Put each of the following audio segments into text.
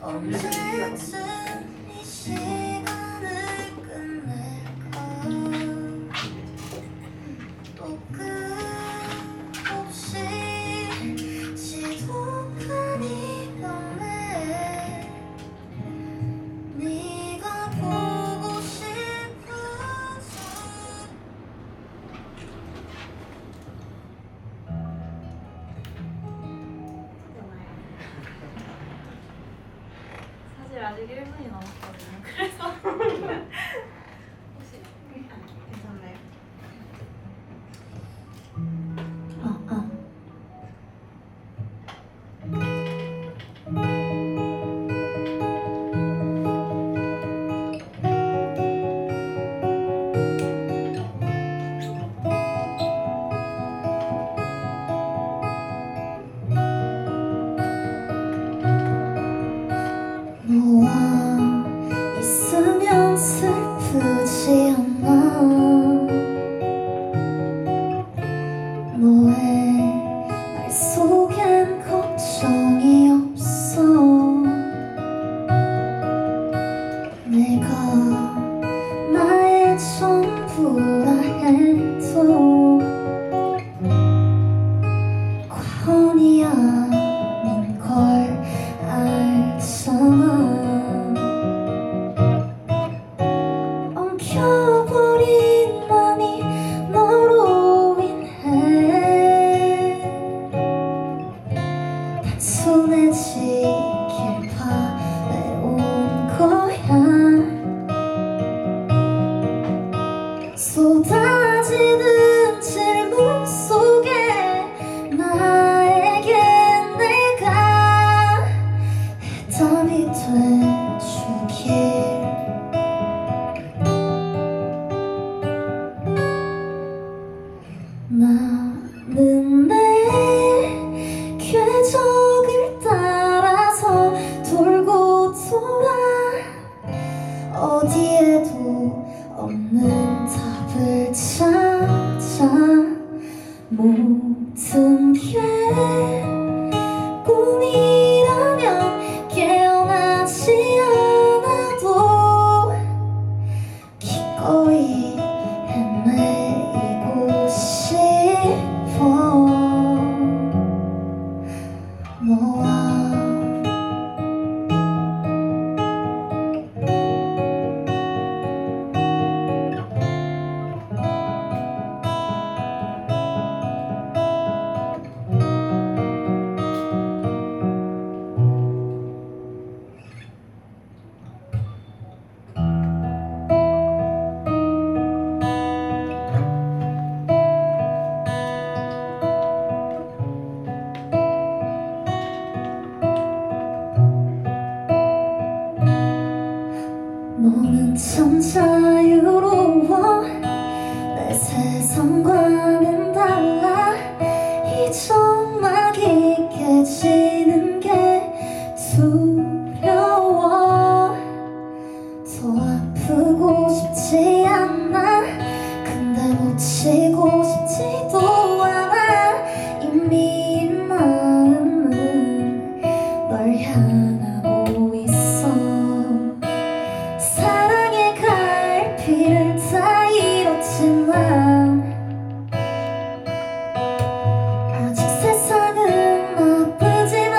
언제쯤 이 시간을 끝낼까 또 끝없이 지독한 이별에 네가 보고 싶어서 사실 아직 1분이 남았거든요. 그래서 혹시 괜찮나요? 너와 있으면 슬프지 않아 너의 말 속엔 걱정이 없어 내가 나의 전부라 해도 과언이 아닌 걸 알잖아 엉켜버린 맘이 너로 인해 단순해지길 바래온 거야 쏟아지는 질문 속에 나에게 내가 해답이 돼주길 나는 내 궤적을 따라서 돌고 돌아 어디에도 없는 답을 찾아 모든 게 꿈이라면 깨어나지 않아도 기꺼이 헤매이고 싶어 너와 너는 참 자유로워 내 세상과는 달라 이 점막이 깨지는 게 두려워 더 아프고 싶지 않아 근데 놓치고 싶지도 않아 이미 이 마음은 널 향하고 있어 사랑의 갈피를 다 잃었지만 아직 세상은 나쁘진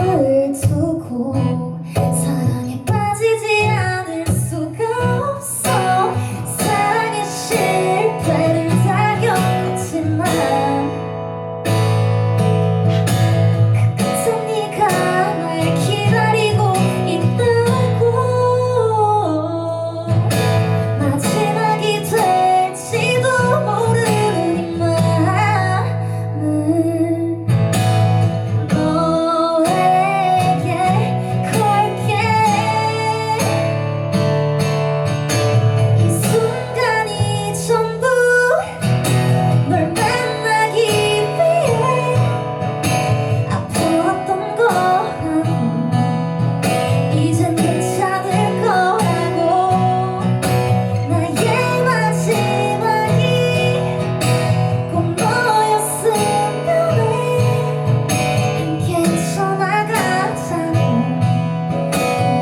너를 두고 사랑에 빠지지 않을 수가 없어. 사랑의 실패를 다 겪었지만 그 끝에 네가 날 기다리고 있다고. 마지막이 될지도 모르는 이 마음은 너에게 걸게. 이 순간이 전부 널 만나기 위해 아팠던 거라고. 이젠 괜찮을 거라고. 나의 마지막이 꼭 너였으면 해. 함께 떠나가자고.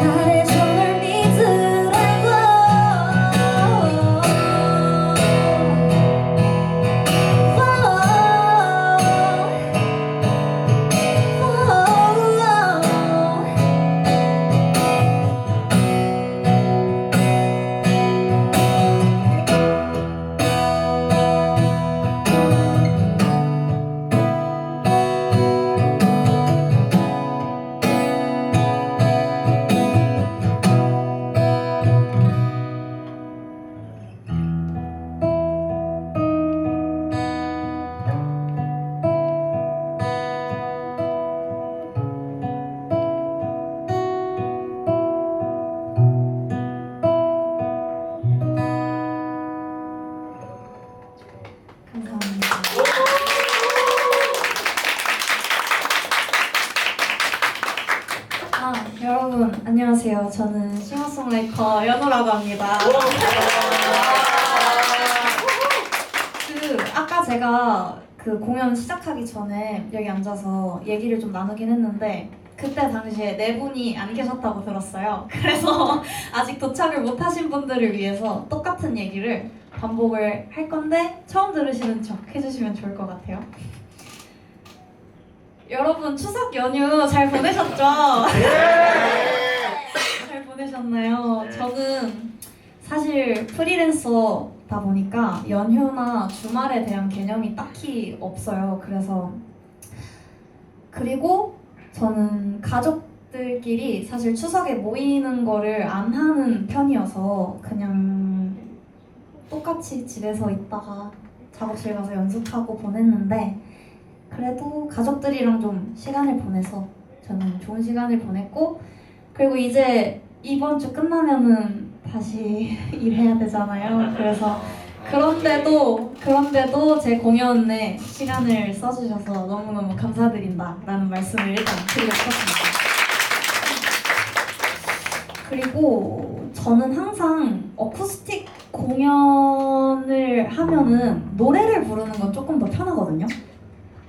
말해줘 널 믿으라고. 감사합니다. 여러분 안녕하세요. 저는 싱어송라이터 연우라고 합니다. 아까 제가 그 공연 시작하기 전에 여기 앉아서 얘기를 좀 나누긴 했는데 그때 당시에 네 분이 안 계셨다고 들었어요. 그래서 아직 도착을 못 하신 분들을 위해서 똑같은 얘기를 반복을 할 건데 처음 들으시는 척 해주시면 좋을 것 같아요. 여러분 추석 연휴 잘 보내셨죠? 잘 보내셨나요? 저는 사실 프리랜서다 보니까 연휴나 주말에 대한 개념이 딱히 없어요. 그리고 저는 가족들끼리 사실 추석에 모이는 거를 안 하는 편이어서 그냥 똑같이 집에서 있다가 작업실 가서 연습하고 보냈는데 그래도 가족들이랑 좀 시간을 보내서 저는 좋은 시간을 보냈고, 그리고 이제 이번 주 끝나면은 다시 일해야 되잖아요. 그래서 그런데도 제 공연에 시간을 써주셔서 너무너무 감사드린다라는 말씀을 일단 드리고 싶었습니다. 그리고 저는 항상 어쿠스틱 공연을 하면은 노래를 부르는 건 조금 더 편하거든요.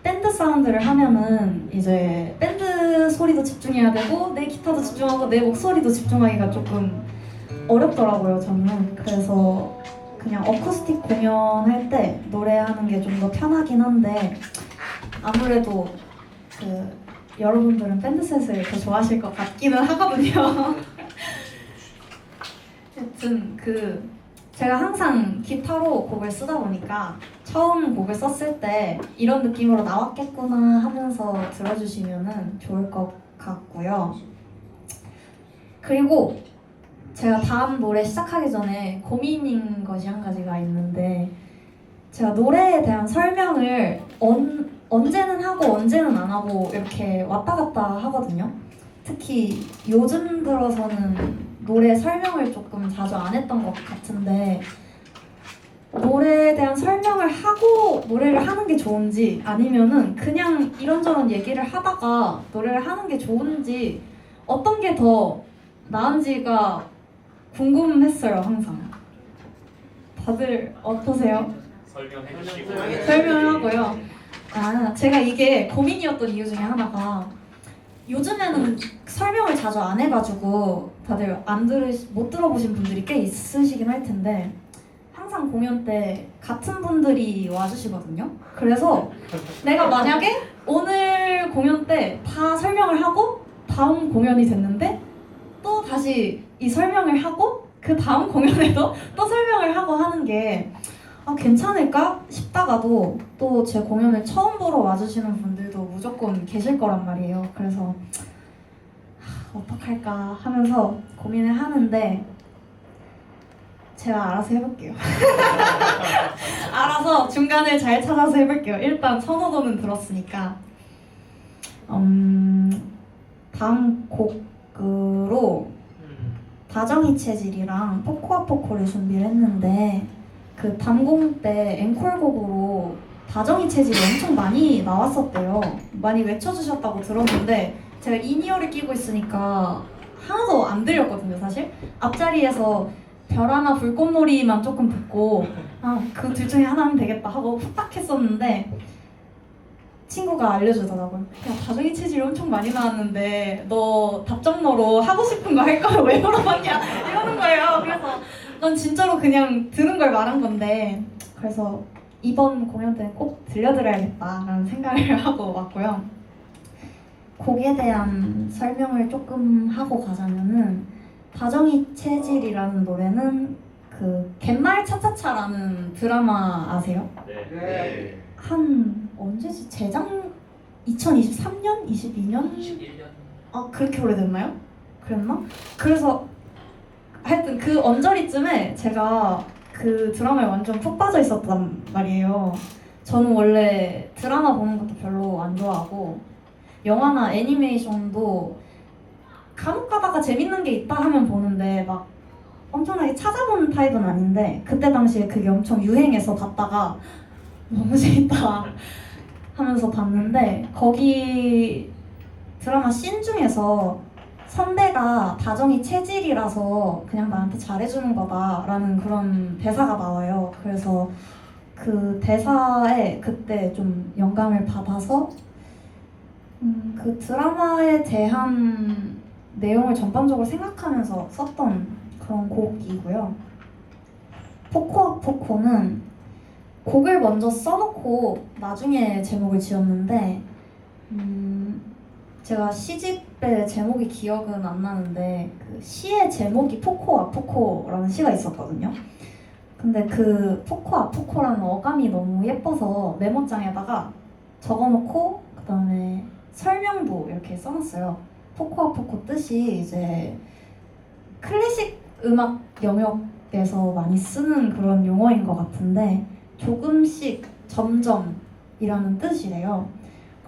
밴드 사운드를 하면은 이제 밴드 소리도 집중해야 되고 내 기타도 집중하고 내 목소리도 집중하기가 조금 어렵더라고요, 저는. 그래서 그냥 어쿠스틱 공연할 때 노래하는 게 좀 더 편하긴 한데 아무래도 여러분들은 밴드셋을 더 좋아하실 것 같기는 하거든요. 하여튼 제가 항상 기타로 곡을 쓰다 보니까 처음 곡을 썼을 때 이런 느낌으로 나왔겠구나 하면서 들어주시면 좋을 것 같고요. 그리고 제가 다음 노래 시작하기 전에 고민인 것이 한 가지가 있는데 제가 노래에 대한 설명을 언제는 하고 언제는 안 하고 이렇게 왔다 갔다 하거든요. 특히 요즘 들어서는 노래 설명을 조금 자주 안 했던 것 같은데 노래에 대한 설명을 하고 노래를 하는 게 좋은지 아니면은 그냥 이런저런 얘기를 하다가 노래를 하는 게 좋은지 어떤 게 더 나은지가 궁금했어요, 항상. 다들 어떠세요? 설명해 주시고 설명하고요. 제가 이게 고민이었던 이유 중에 하나가 요즘에는 설명을 자주 안 해가지고 다들 못 들어보신 분들이 꽤 있으시긴 할 텐데 항상 공연 때 같은 분들이 와주시거든요. 그래서 내가 만약에 오늘 공연 때 다 설명을 하고 다음 공연이 됐는데 또 다시 이 설명을 하고 그 다음 공연에도 또 설명을 하고 하는 게 괜찮을까 싶다가도 또 제 공연을 처음 보러 와주시는 분들도 무조건 계실 거란 말이에요. 그래서 어떡할까 하면서 고민을 하는데 제가 알아서 해볼게요. 알아서 중간을 잘 찾아서 해볼게요. 일단 선호도는 들었으니까 다음 곡으로 다정이 체질이랑 포코아 포코를 준비를 했는데 그 담공 때 앵콜곡으로 다정이 체질이 엄청 많이 나왔었대요. 많이 외쳐주셨다고 들었는데 제가 인이어를 끼고 있으니까 하나도 안 들렸거든요, 사실. 앞자리에서 별 하나 불꽃놀이만 조금 듣고 그 둘 중에 하나 하면 되겠다 하고 후딱 했었는데 친구가 알려주더라고요. 야, 다정이 체질이 엄청 많이 나왔는데 너 답정너로 하고 싶은 거 할 거야 왜 물어봤냐 이러는 거예요. 그래서 넌 진짜로 그냥 들은 걸 말한 건데 그래서 이번 공연 때는 꼭 들려드려야겠다라는 생각을 하고 왔고요. 곡에 대한 설명을 조금 하고 가자면은 다정이 체질이라는 노래는 그 갯마을 차차차라는 드라마 아세요? 네. 한 언제지? 제작 2023년? 22년? 21년. 그렇게 오래됐나요? 그랬나? 그래서 하여튼 그 언저리쯤에 제가 그 드라마에 완전 푹 빠져 있었단 말이에요. 저는 원래 드라마 보는 것도 별로 안 좋아하고 영화나 애니메이션도 간혹 가다가 재밌는 게 있다 하면 보는데 막 엄청나게 찾아보는 타입은 아닌데 그때 당시에 그게 엄청 유행해서 봤다가 너무 재밌다 하면서 봤는데 거기 드라마 씬 중에서 선배가 다정이 체질이라서 그냥 나한테 잘해주는 거다라는 그런 대사가 나와요. 그래서 그 대사에 그때 좀 영감을 받아서 그 드라마에 대한 내용을 전반적으로 생각하면서 썼던 그런 곡이고요. 포코아 포코는 곡을 먼저 써놓고 나중에 제목을 지었는데 제가 시집의 제목이 기억은 안 나는데 그 시의 제목이 포코아 포코라는 시가 있었거든요. 근데 그 포코아 포코라는 어감이 너무 예뻐서 메모장에다가 적어놓고 그 다음에 설명도 이렇게 써놨어요. 포코아 포코 뜻이 이제 클래식 음악 영역에서 많이 쓰는 그런 용어인 것 같은데 조금씩 점점이라는 뜻이래요.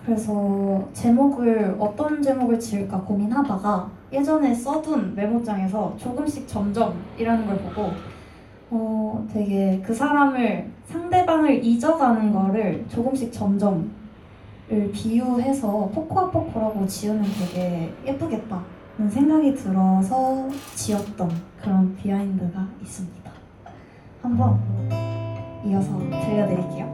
그래서 제목을 어떤 제목을 지을까 고민하다가 예전에 써둔 메모장에서 조금씩 점점이라는 걸 보고 되게 그 사람을 상대방을 잊어가는 거를 조금씩 점점을 비유해서 포코아 포코라고 지으면 되게 예쁘겠다는 생각이 들어서 지었던 그런 비하인드가 있습니다. 한번 이어서 들려드릴게요.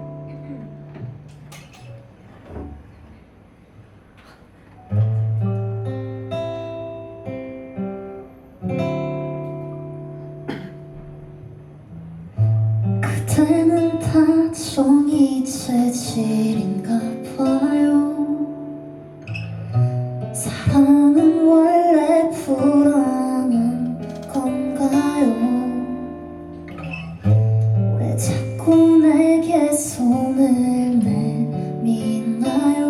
그대는 다정이 체질인가 봐요. 사랑은 원래 불안한 건가요? 왜 자꾸 내게 손을 내미나요?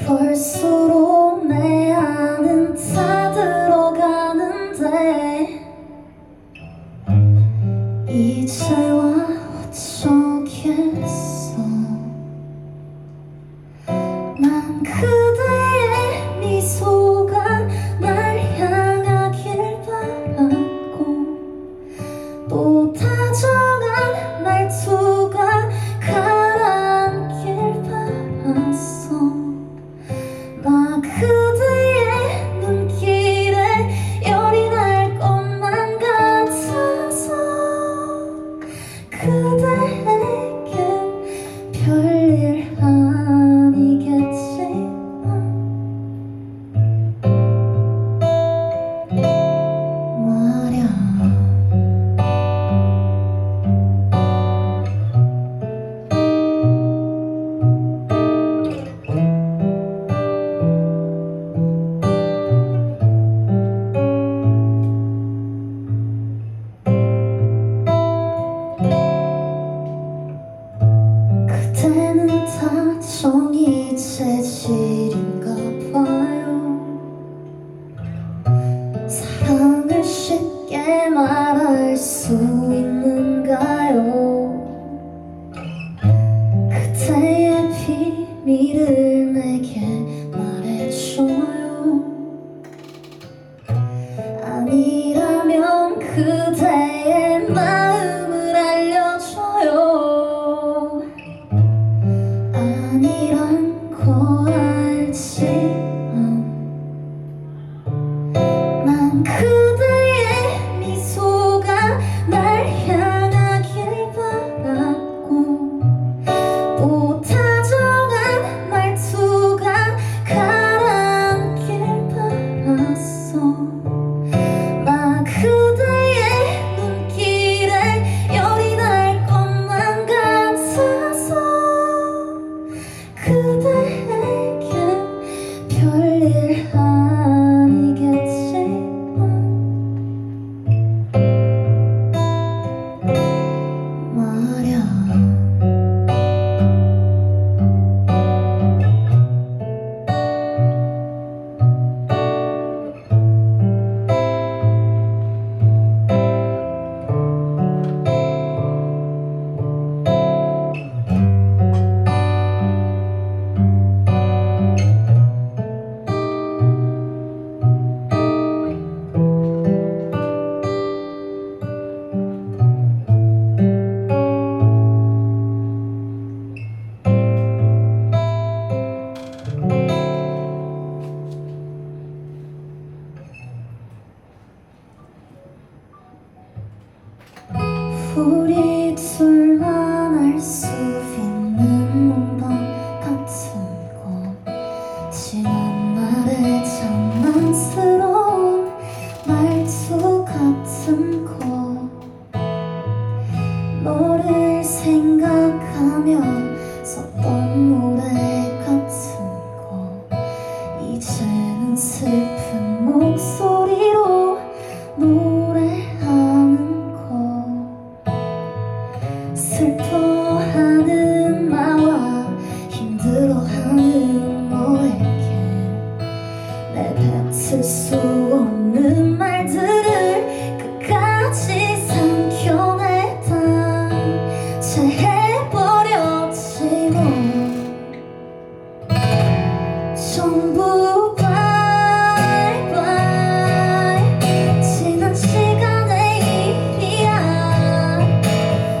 그럴수록 내 안은 다 들어가는데 이제와 어쩌겠어. 난 그대의 미소가 날 향하길 바라고 또 다정한 말투가 가라앉길 바랐어. 나 그대의 눈길에 열이 날 것만 같아서 그대에겐 별일 아니겠지만 말야. 그대의 미소가 날 향하길 바랐고 또 다정한 말투가 가라앉길 바랐어. 나 그대의 눈길에 열이 날 것만 같아서 그대에겐 별일 아니겠지만 말야. 우리 둘만 알 수 있는 농담 같은 거, 지난 날의 장난스러운 말투 같은 거, 너를 생각하며 썼던 노래 같은 거, 이제는 슬픈 목소리로 노래하는 슬퍼하는 나와 힘들어하는 너에게 내뱉을 수 없는 말들을 끝까지 삼켜내다 채해버렸지 뭐. 전부 바이바이 지난 시간의 일이야.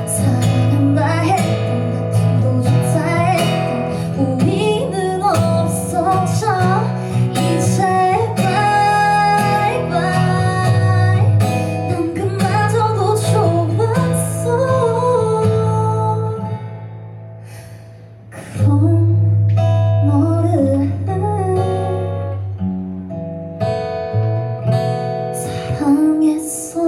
사랑한다 했던 다툼도 좋다 했던 우리는 없어져 이제 바이바이. 난 그마저도 좋았어. 그럼 너를 사랑했어.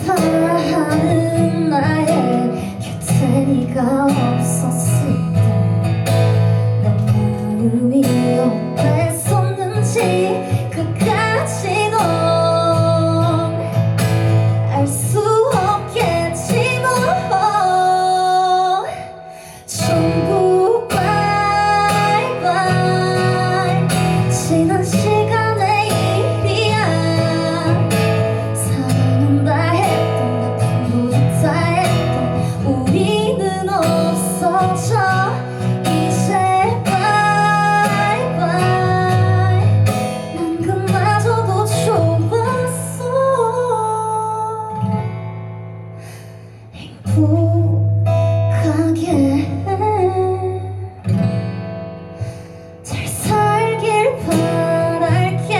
아파하는 나의 곁에 네가 없었을 때 내 마음이 어땠었는지 끝까지 넌 알 수 없겠지 뭐. 전부 바이바이 지난 시간의 일이야. 사랑한다 했던 다툼도 좋다 했던 우리는 없어져 이제 바이바이. 난 그마저도 좋았어. 행복하게 잘 살길 바랄게.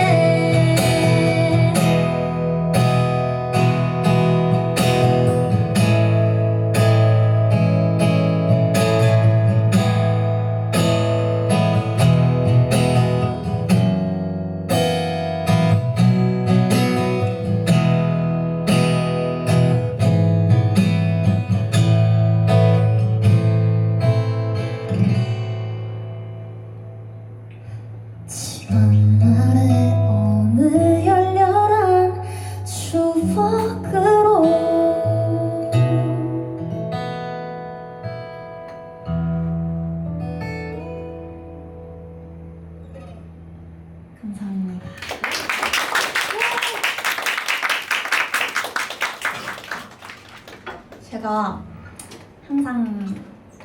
제가 항상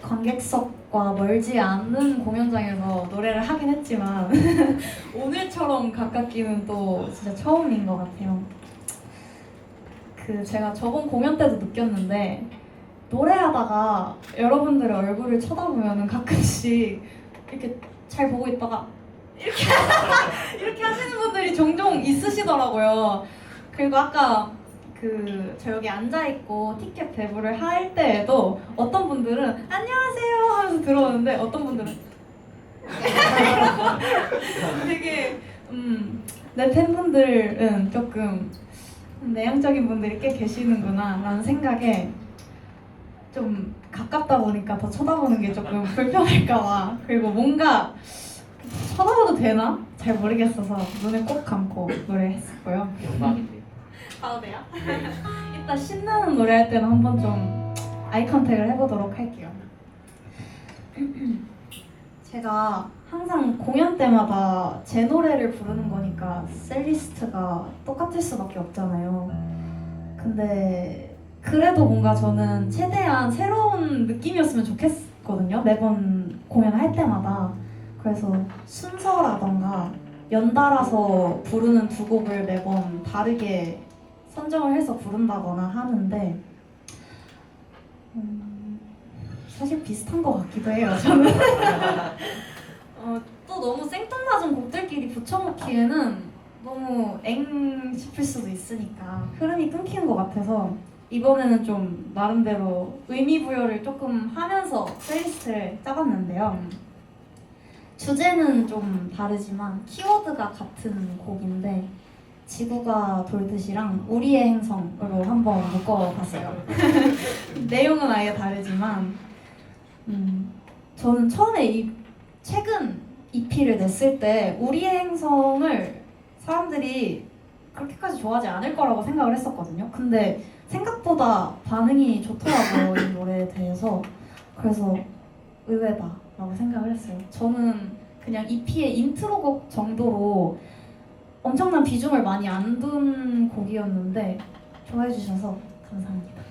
관객석과 멀지 않은 공연장에서 노래를 하긴 했지만 오늘처럼 가깝기는 또 진짜 처음인 것 같아요. 제가 저번 공연 때도 느꼈는데 노래하다가 여러분들의 얼굴을 쳐다보면 가끔씩 이렇게 잘 보고 있다가 이렇게 이렇게 하시는 분들이 종종 있으시더라고요. 그리고 아까 저 여기 앉아 있고 티켓 배부를 할 때에도 어떤 분들은 안녕하세요 하면서 들어오는데 어떤 분들은 되게 내 팬분들은 조금 내향적인 분들이 꽤 계시는구나 라는 생각에 좀 가깝다 보니까 더 쳐다보는 게 조금 불편할까봐, 그리고 뭔가 쳐다봐도 되나? 잘 모르겠어서 눈을 꼭 감고 노래했었고요. 영광입니다. 봐도 돼요? 이따 신나는 노래 할 때는 한번 좀 아이 컨택을 해보도록 할게요. 제가 항상 공연 때마다 제 노래를 부르는 거니까 셀리스트가 똑같을 수밖에 없잖아요. 근데 그래도 뭔가 저는 최대한 새로운 느낌이었으면 좋겠거든요. 매번 공연할 때마다. 그래서 순서라던가 연달아서 부르는 두 곡을 매번 다르게 선정을 해서 부른다거나 하는데 사실 비슷한 것 같기도 해요, 저는. 또 너무 생뚱맞은 곡들끼리 붙여놓기에는 너무 엥 싶을 수도 있으니까 흐름이 끊기는 것 같아서 이번에는 좀 나름대로 의미 부여를 조금 하면서 플레이리스트를 짜봤는데요. 주제는 좀 다르지만 키워드가 같은 곡인데 지구가 돌듯이랑 우리의 행성으로 한번 묶어봤어요. 내용은 아예 다르지만 저는 처음에 최근 EP를 냈을 때 우리의 행성을 사람들이 그렇게까지 좋아하지 않을 거라고 생각을 했었거든요. 근데 생각보다 반응이 좋더라고요, 이 노래에 대해서. 그래서 의외다라고 생각을 했어요. 저는 그냥 EP의 인트로곡 정도로 엄청난 비중을 많이 안 둔 곡이었는데 좋아해 주셔서 감사합니다.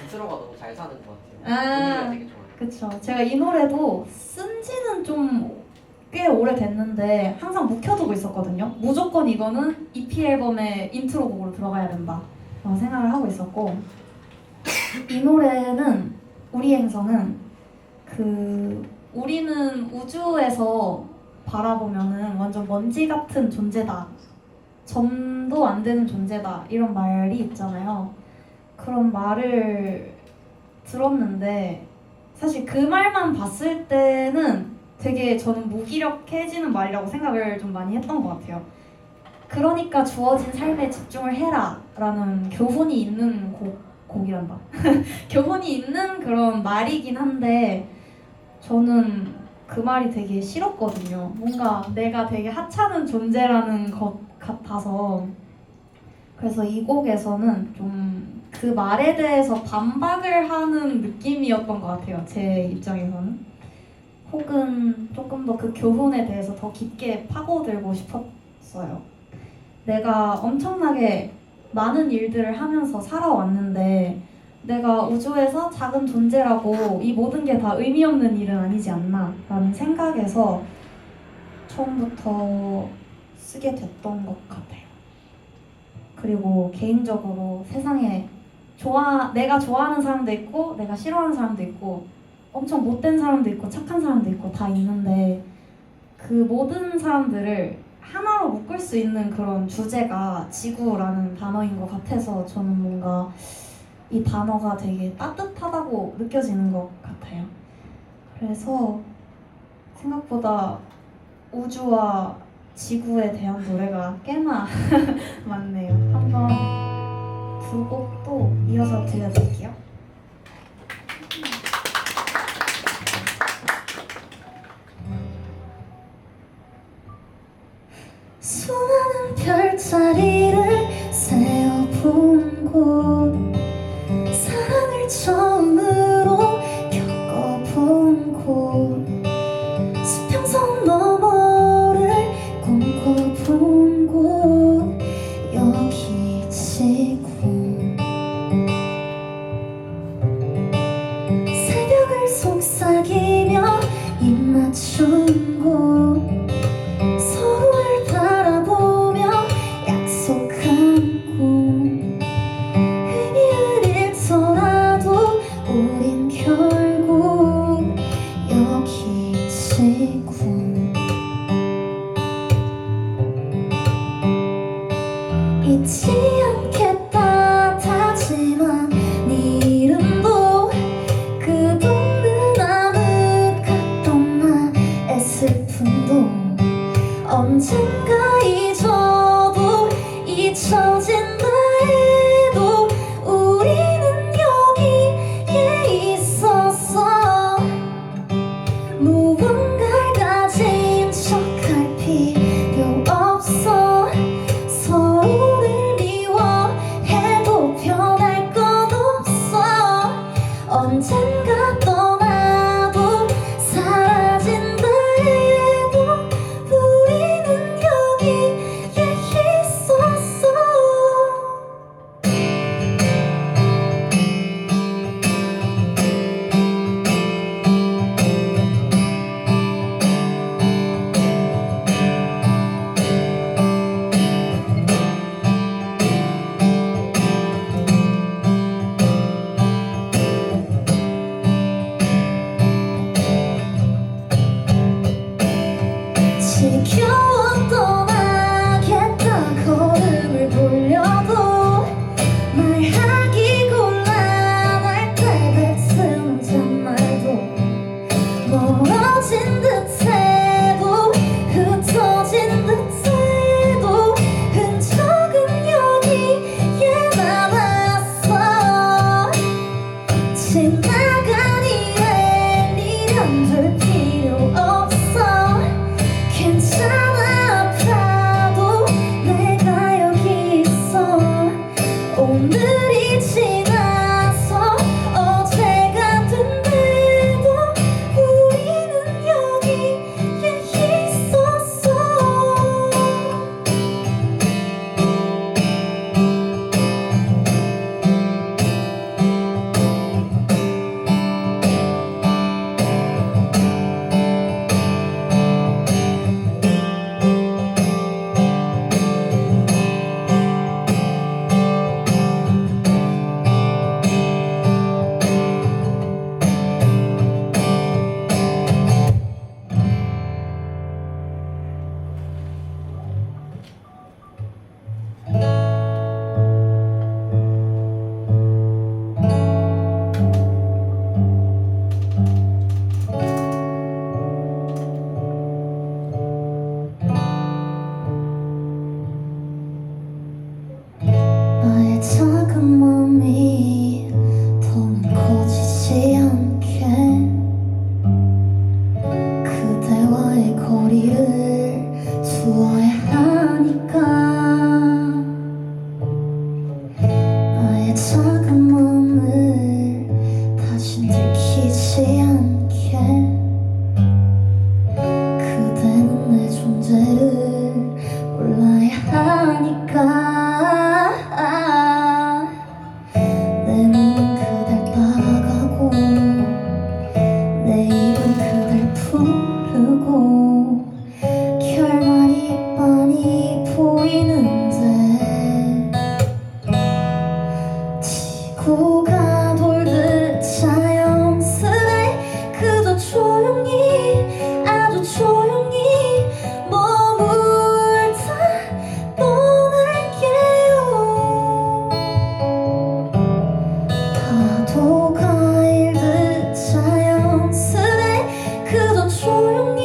인트로가 너무 잘 사는 것 같아요. 아, 분위기가 되게 좋아요. 그쵸. 제가 이 노래도 쓴 지는 좀 꽤 오래됐는데 항상 묵혀두고 있었거든요. 무조건 이거는 EP 앨범의 인트로곡으로 들어가야 된다 라고 생각을 하고 있었고, 이 노래는 우리 행성은 우리는 우주에서 바라보면은 완전 먼지 같은 존재다, 점도 안 되는 존재다, 이런 말이 있잖아요. 그런 말을 들었는데 사실 그 말만 봤을 때는 되게 저는 무기력해지는 말이라고 생각을 좀 많이 했던 것 같아요. 그러니까 주어진 삶에 집중을 해라 라는 교훈이 있는 곡이란다. 교훈이 있는 그런 말이긴 한데 저는 그 말이 되게 싫었거든요. 뭔가 내가 되게 하찮은 존재라는 것 같아서. 그래서 이 곡에서는 좀 그 말에 대해서 반박을 하는 느낌이었던 것 같아요, 제 입장에서는. 혹은 조금 더 그 교훈에 대해서 더 깊게 파고들고 싶었어요. 내가 엄청나게 많은 일들을 하면서 살아왔는데 내가 우주에서 작은 존재라고 이 모든 게 다 의미 없는 일은 아니지 않나 라는 생각에서 처음부터 쓰게 됐던 것 같아요. 그리고 개인적으로 세상에 내가 좋아하는 사람도 있고 내가 싫어하는 사람도 있고 엄청 못된 사람도 있고 착한 사람도 있고 다 있는데 그 모든 사람들을 하나로 묶을 수 있는 그런 주제가 지구라는 단어인 것 같아서 저는 뭔가 이 단어가 되게 따뜻하다고 느껴지는 것 같아요. 그래서 생각보다 우주와 지구에 대한 노래가 꽤나 많네요. 한번 두 곡도 이어서 들려드릴게요. 수많은 별자리를 세어본 곳, 사랑을 처음으로 겪어본 곳, 수평선 너머를 꿈꿔본 곳, 여기 지구. 숨기며 입 맞춘 곳 서로를 바라보며 약속한 꿈 의미를 잃더라도 우린 결국 여기 있지군 잊지 않겠다 다짐한 네 이름도 끝없는 암흑 같던 나의 슬픔도 언젠가 잊어도 잊혀진 나에도 우리는 여기에 있었어 무언가를 가진 척할 필요 없어 서로를 미워해도 변할 건 없어 언젠가 떠나도 사라진다 해도 우리는 여기에 있었어 지겨워 떠나겠다 걸음을 돌려도 말하기 곤란할 때 뱉은 잔말도 멀어진 듯해도 흩어진 듯해도 흔적은 여기에 남았어 지나간 일에 미련될 필요 없어 괜찮아 아파도 내가 여기 있어 오늘이 지나서 어제가 된대도 우리는 여기에 있었어 나의 작은 맘이 더는 커지지 않게 그대와의 거리를 두어야 하니까 나의 작은 맘을 다시 들키지 않게 그대는 내 존재를 몰라야 하니까 내 몸은 그댈 따라가고 내 입은 그댈 부르고 결말이 빤히 보이는데 지구가 돌듯 자연스레 그저 조용히 아주 조용히 머물다 떠날게요 파도가 일듯 자연스레 그저 조용히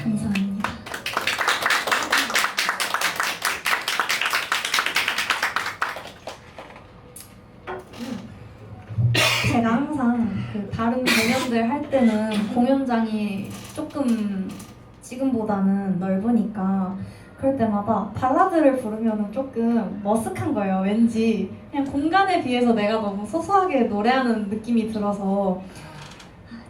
감사합니다. 제가 항상 그 다른 공연들 할 때는 공연장이 조금 지금보다는 넓으니까 그럴 때마다 발라드를 부르면 조금 머쓱한 거예요. 왠지 그냥 공간에 비해서 내가 너무 소소하게 노래하는 느낌이 들어서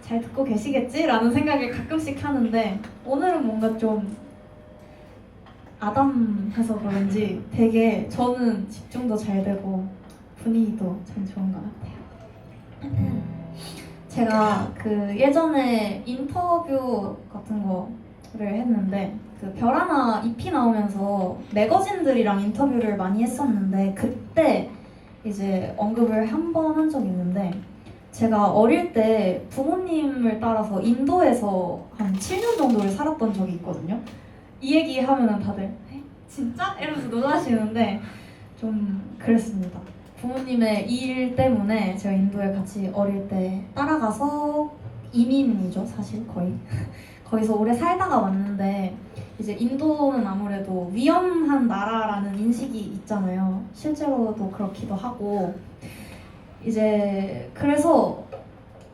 잘 듣고 계시겠지? 라는 생각을 가끔씩 하는데 오늘은 뭔가 좀 아담해서 그런지 되게 저는 집중도 잘 되고 분위기도 참 좋은 것 같아요. 제가 그 예전에 인터뷰 같은 거를 했는데 그 별하나 EP 나오면서 매거진들이랑 인터뷰를 많이 했었는데 그때 이제 언급을 한 번 한 적이 있는데 제가 어릴 때 부모님을 따라서 인도에서 한 7년 정도를 살았던 적이 있거든요. 이 얘기 하면은 다들 에? 진짜? 이러면서 놀라시는데 좀 그랬습니다. 부모님의 일 때문에 제가 인도에 같이 어릴 때 따라가서 이민이죠, 사실 거의. 거기서 오래 살다가 왔는데 이제 인도는 아무래도 위험한 나라라는 인식이 있잖아요. 실제로도 그렇기도 하고 이제 그래서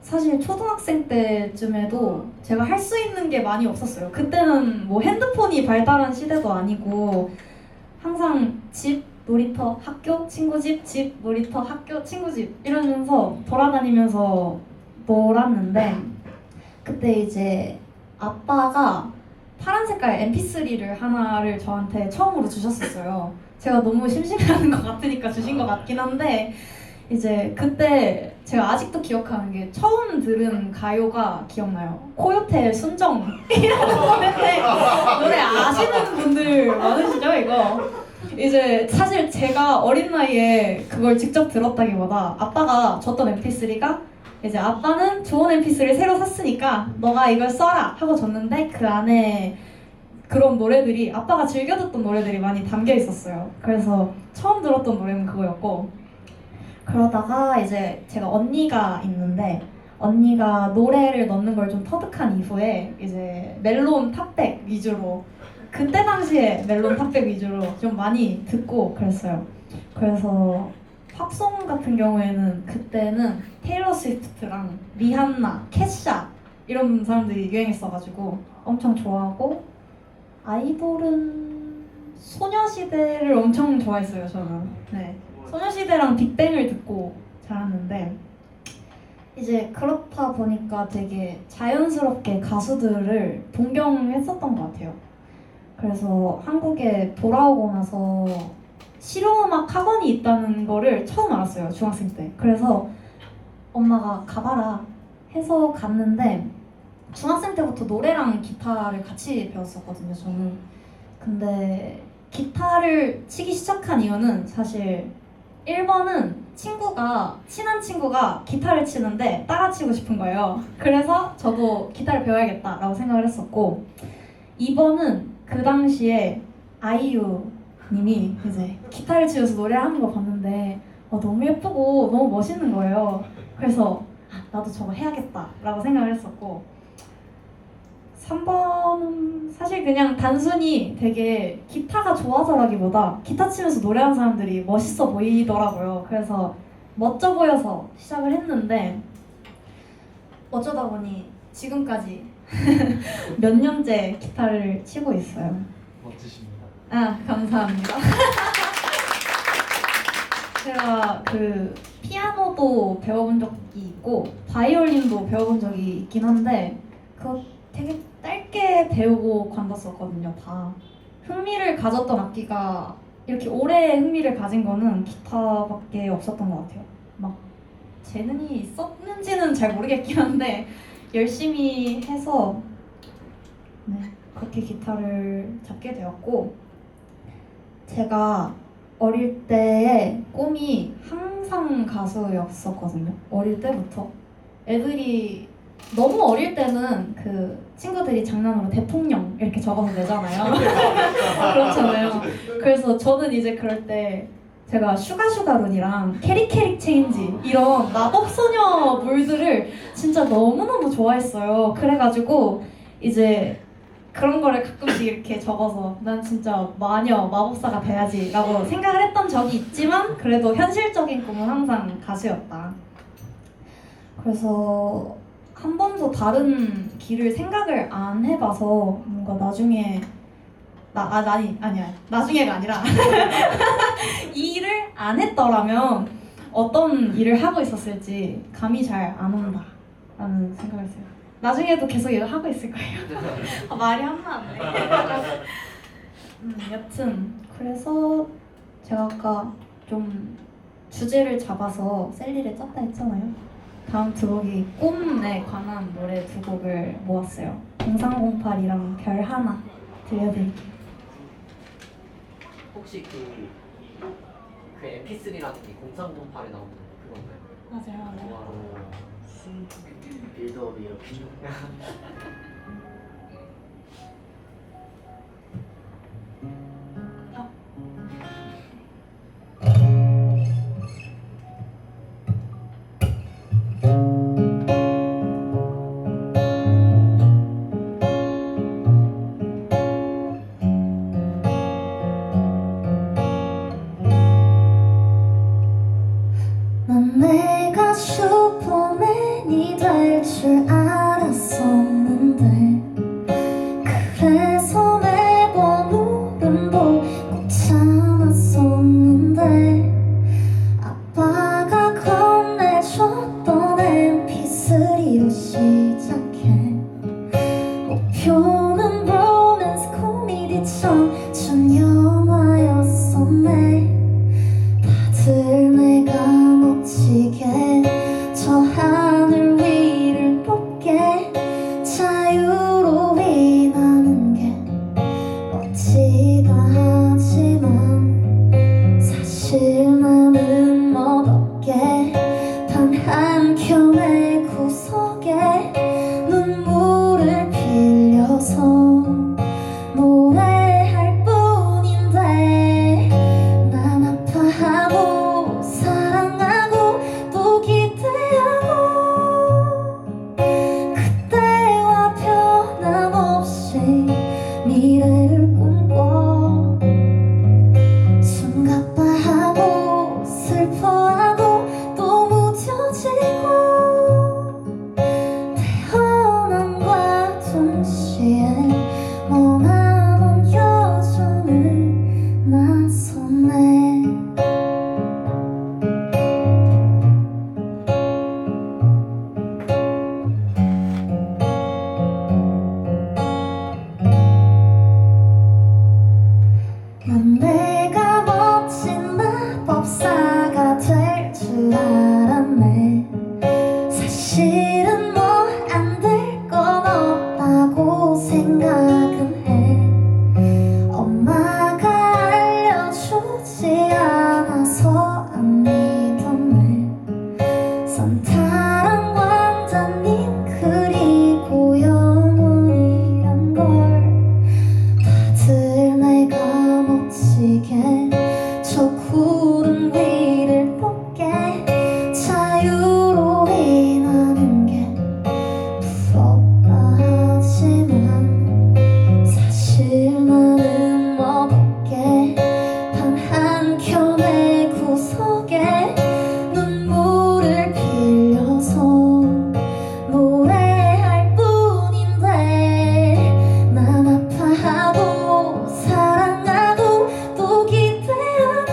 사실 초등학생 때쯤에도 제가 할 수 있는 게 많이 없었어요. 그때는 뭐 핸드폰이 발달한 시대도 아니고 항상 집, 놀이터, 학교, 친구 집, 집, 놀이터, 학교, 친구 집 이러면서 돌아다니면서 놀았는데 그때 이제 아빠가 파란 색깔 MP3를 하나를 저한테 처음으로 주셨었어요. 제가 너무 심심해하는 것 같으니까 주신 것 같긴 한데 이제 그때 제가 아직도 기억하는 게 처음 들은 가요가 기억나요. 코요태 순정이라는 노래인데 노래 아시는 분들 많으시죠 이거? 이제 사실 제가 어린 나이에 그걸 직접 들었다기보다 아빠가 줬던 MP3가 이제 아빠는 좋은 MP3를 새로 샀으니까 너가 이걸 써라 하고 줬는데 그 안에 그런 노래들이 아빠가 즐겨 듣던 노래들이 많이 담겨 있었어요. 그래서 처음 들었던 노래는 그거였고 그러다가 이제 제가 언니가 있는데 언니가 노래를 넣는 걸 좀 터득한 이후에 이제 멜론 탑백 위주로 그때 당시에 멜론 탑백 위주로 좀 많이 듣고 그랬어요. 그래서 팝송 같은 경우에는 그때는 테일러 스위프트랑 리한나, 캐샤 이런 사람들이 유행했어가지고 엄청 좋아하고 아이돌은 소녀시대를 엄청 좋아했어요 저는. 네. 소녀시대랑 빅뱅을 듣고 자랐는데 이제 그렇다 보니까 되게 자연스럽게 가수들을 동경했었던 것 같아요. 그래서 한국에 돌아오고 나서 실용음악 학원이 있다는 거를 처음 알았어요 중학생 때. 그래서 엄마가 가봐라 해서 갔는데 중학생 때부터 노래랑 기타를 같이 배웠었거든요 저는. 근데 기타를 치기 시작한 이유는 사실 1번은 친한 친구가 기타를 치는데 따라 치고 싶은 거예요. 그래서 저도 기타를 배워야겠다라고 생각을 했었고 2번은 그 당시에 아이유 님이 이제 기타를 치면서 노래를 하는 거 봤는데 너무 예쁘고 너무 멋있는 거예요. 그래서 나도 저거 해야겠다라고 생각을 했었고 3번은 사실 그냥 단순히 되게 기타가 좋아서라기보다 기타 치면서 노래하는 사람들이 멋있어 보이더라고요. 그래서 멋져 보여서 시작을 했는데 어쩌다 보니 지금까지 몇 년째 기타를 치고 있어요. 멋지십니다. 감사합니다. 제가 그 피아노도 배워본 적이 있고 바이올린도 배워본 적이 있긴 한데 그거 되게 짧게 배우고 관뒀었거든요. 다 흥미를 가졌던 악기가 이렇게 오래 흥미를 가진 거는 기타밖에 없었던 것 같아요. 막 재능이 있었는지는 잘 모르겠긴 한데 열심히 해서 네, 그렇게 기타를 잡게 되었고 제가 어릴 때의 꿈이 항상 가수였었거든요. 어릴 때부터 애들이 너무 어릴 때는 그 친구들이 장난으로 대통령 이렇게 적어서 내잖아요. 그렇잖아요. 그래서 저는 이제 그럴 때 제가 슈가슈가룬이랑 캐릭캐릭 체인지 이런 마법소녀물들을 진짜 너무너무 좋아했어요. 그래가지고 이제 그런 거를 가끔씩 이렇게 적어서 난 진짜 마녀 마법사가 돼야지라고 생각을 했던 적이 있지만 그래도 현실적인 꿈은 항상 가수였다. 그래서 한 번도 다른 길을 생각을 안 해봐서 뭔가 나중에 아니야 나중에가 아니라 이 일을 안 했더라면 어떤 일을 하고 있었을지 감이 잘 안 온다라는 생각을 했어요. 나중에도 계속 일을 하고 있을 거예요. 말이 한마네. 여튼 그래서 제가 아까 좀 주제를 잡아서 셀리를 짰다 했잖아요. 다음 두 곡이 꿈에 관한 노래 두 곡을 모았어요. 0308이랑 별 하나 들려드릴게요. 혹시 그 MP3라는 게 0308에 나오는 그건가요? 맞아요. 와. 빌드업이 이렇게 좀 난 내가 슈퍼맨이 될 줄 알았었는데 그래서 매번 울음도 꼭 참았었는데 아빠가 건네줬던 MP3로 시작해 목표는 로맨스 코미디처럼 준 영화였었네. 다들 내가 멋지게 저 하늘 위를 높게 자유로이 나는 게 멋지다 하지만 사실 나는 멋없게 단 한 켠의 구석에 눈물을 빌려서 노래할 뿐인데 난 아파하고 사랑하고 또 기대하고 그때와 변함없이 미래를 꿈꿔 숨가빠하고 슬퍼하고 또 무뎌지고 태어남과 동시에 머나먼 여정을 나섰네. 난 내가 멋진 마법사가 될 줄 알았네. 사실은 뭐 안 될 건 없다고 생각은 해. 엄마가 알려주지 않아서 안 믿었네. 산타랑 왕자님 그리고 영혼이란 걸 다들 내가 멋지게 저 구름 위를 높게 자유로이 나는 게 부럽다 하지만 사실 나는 멋없게 단 한 켠의 구석에 눈물을 빌려서 노래할 뿐인데 난 아파하고 사랑하고 또 기대하고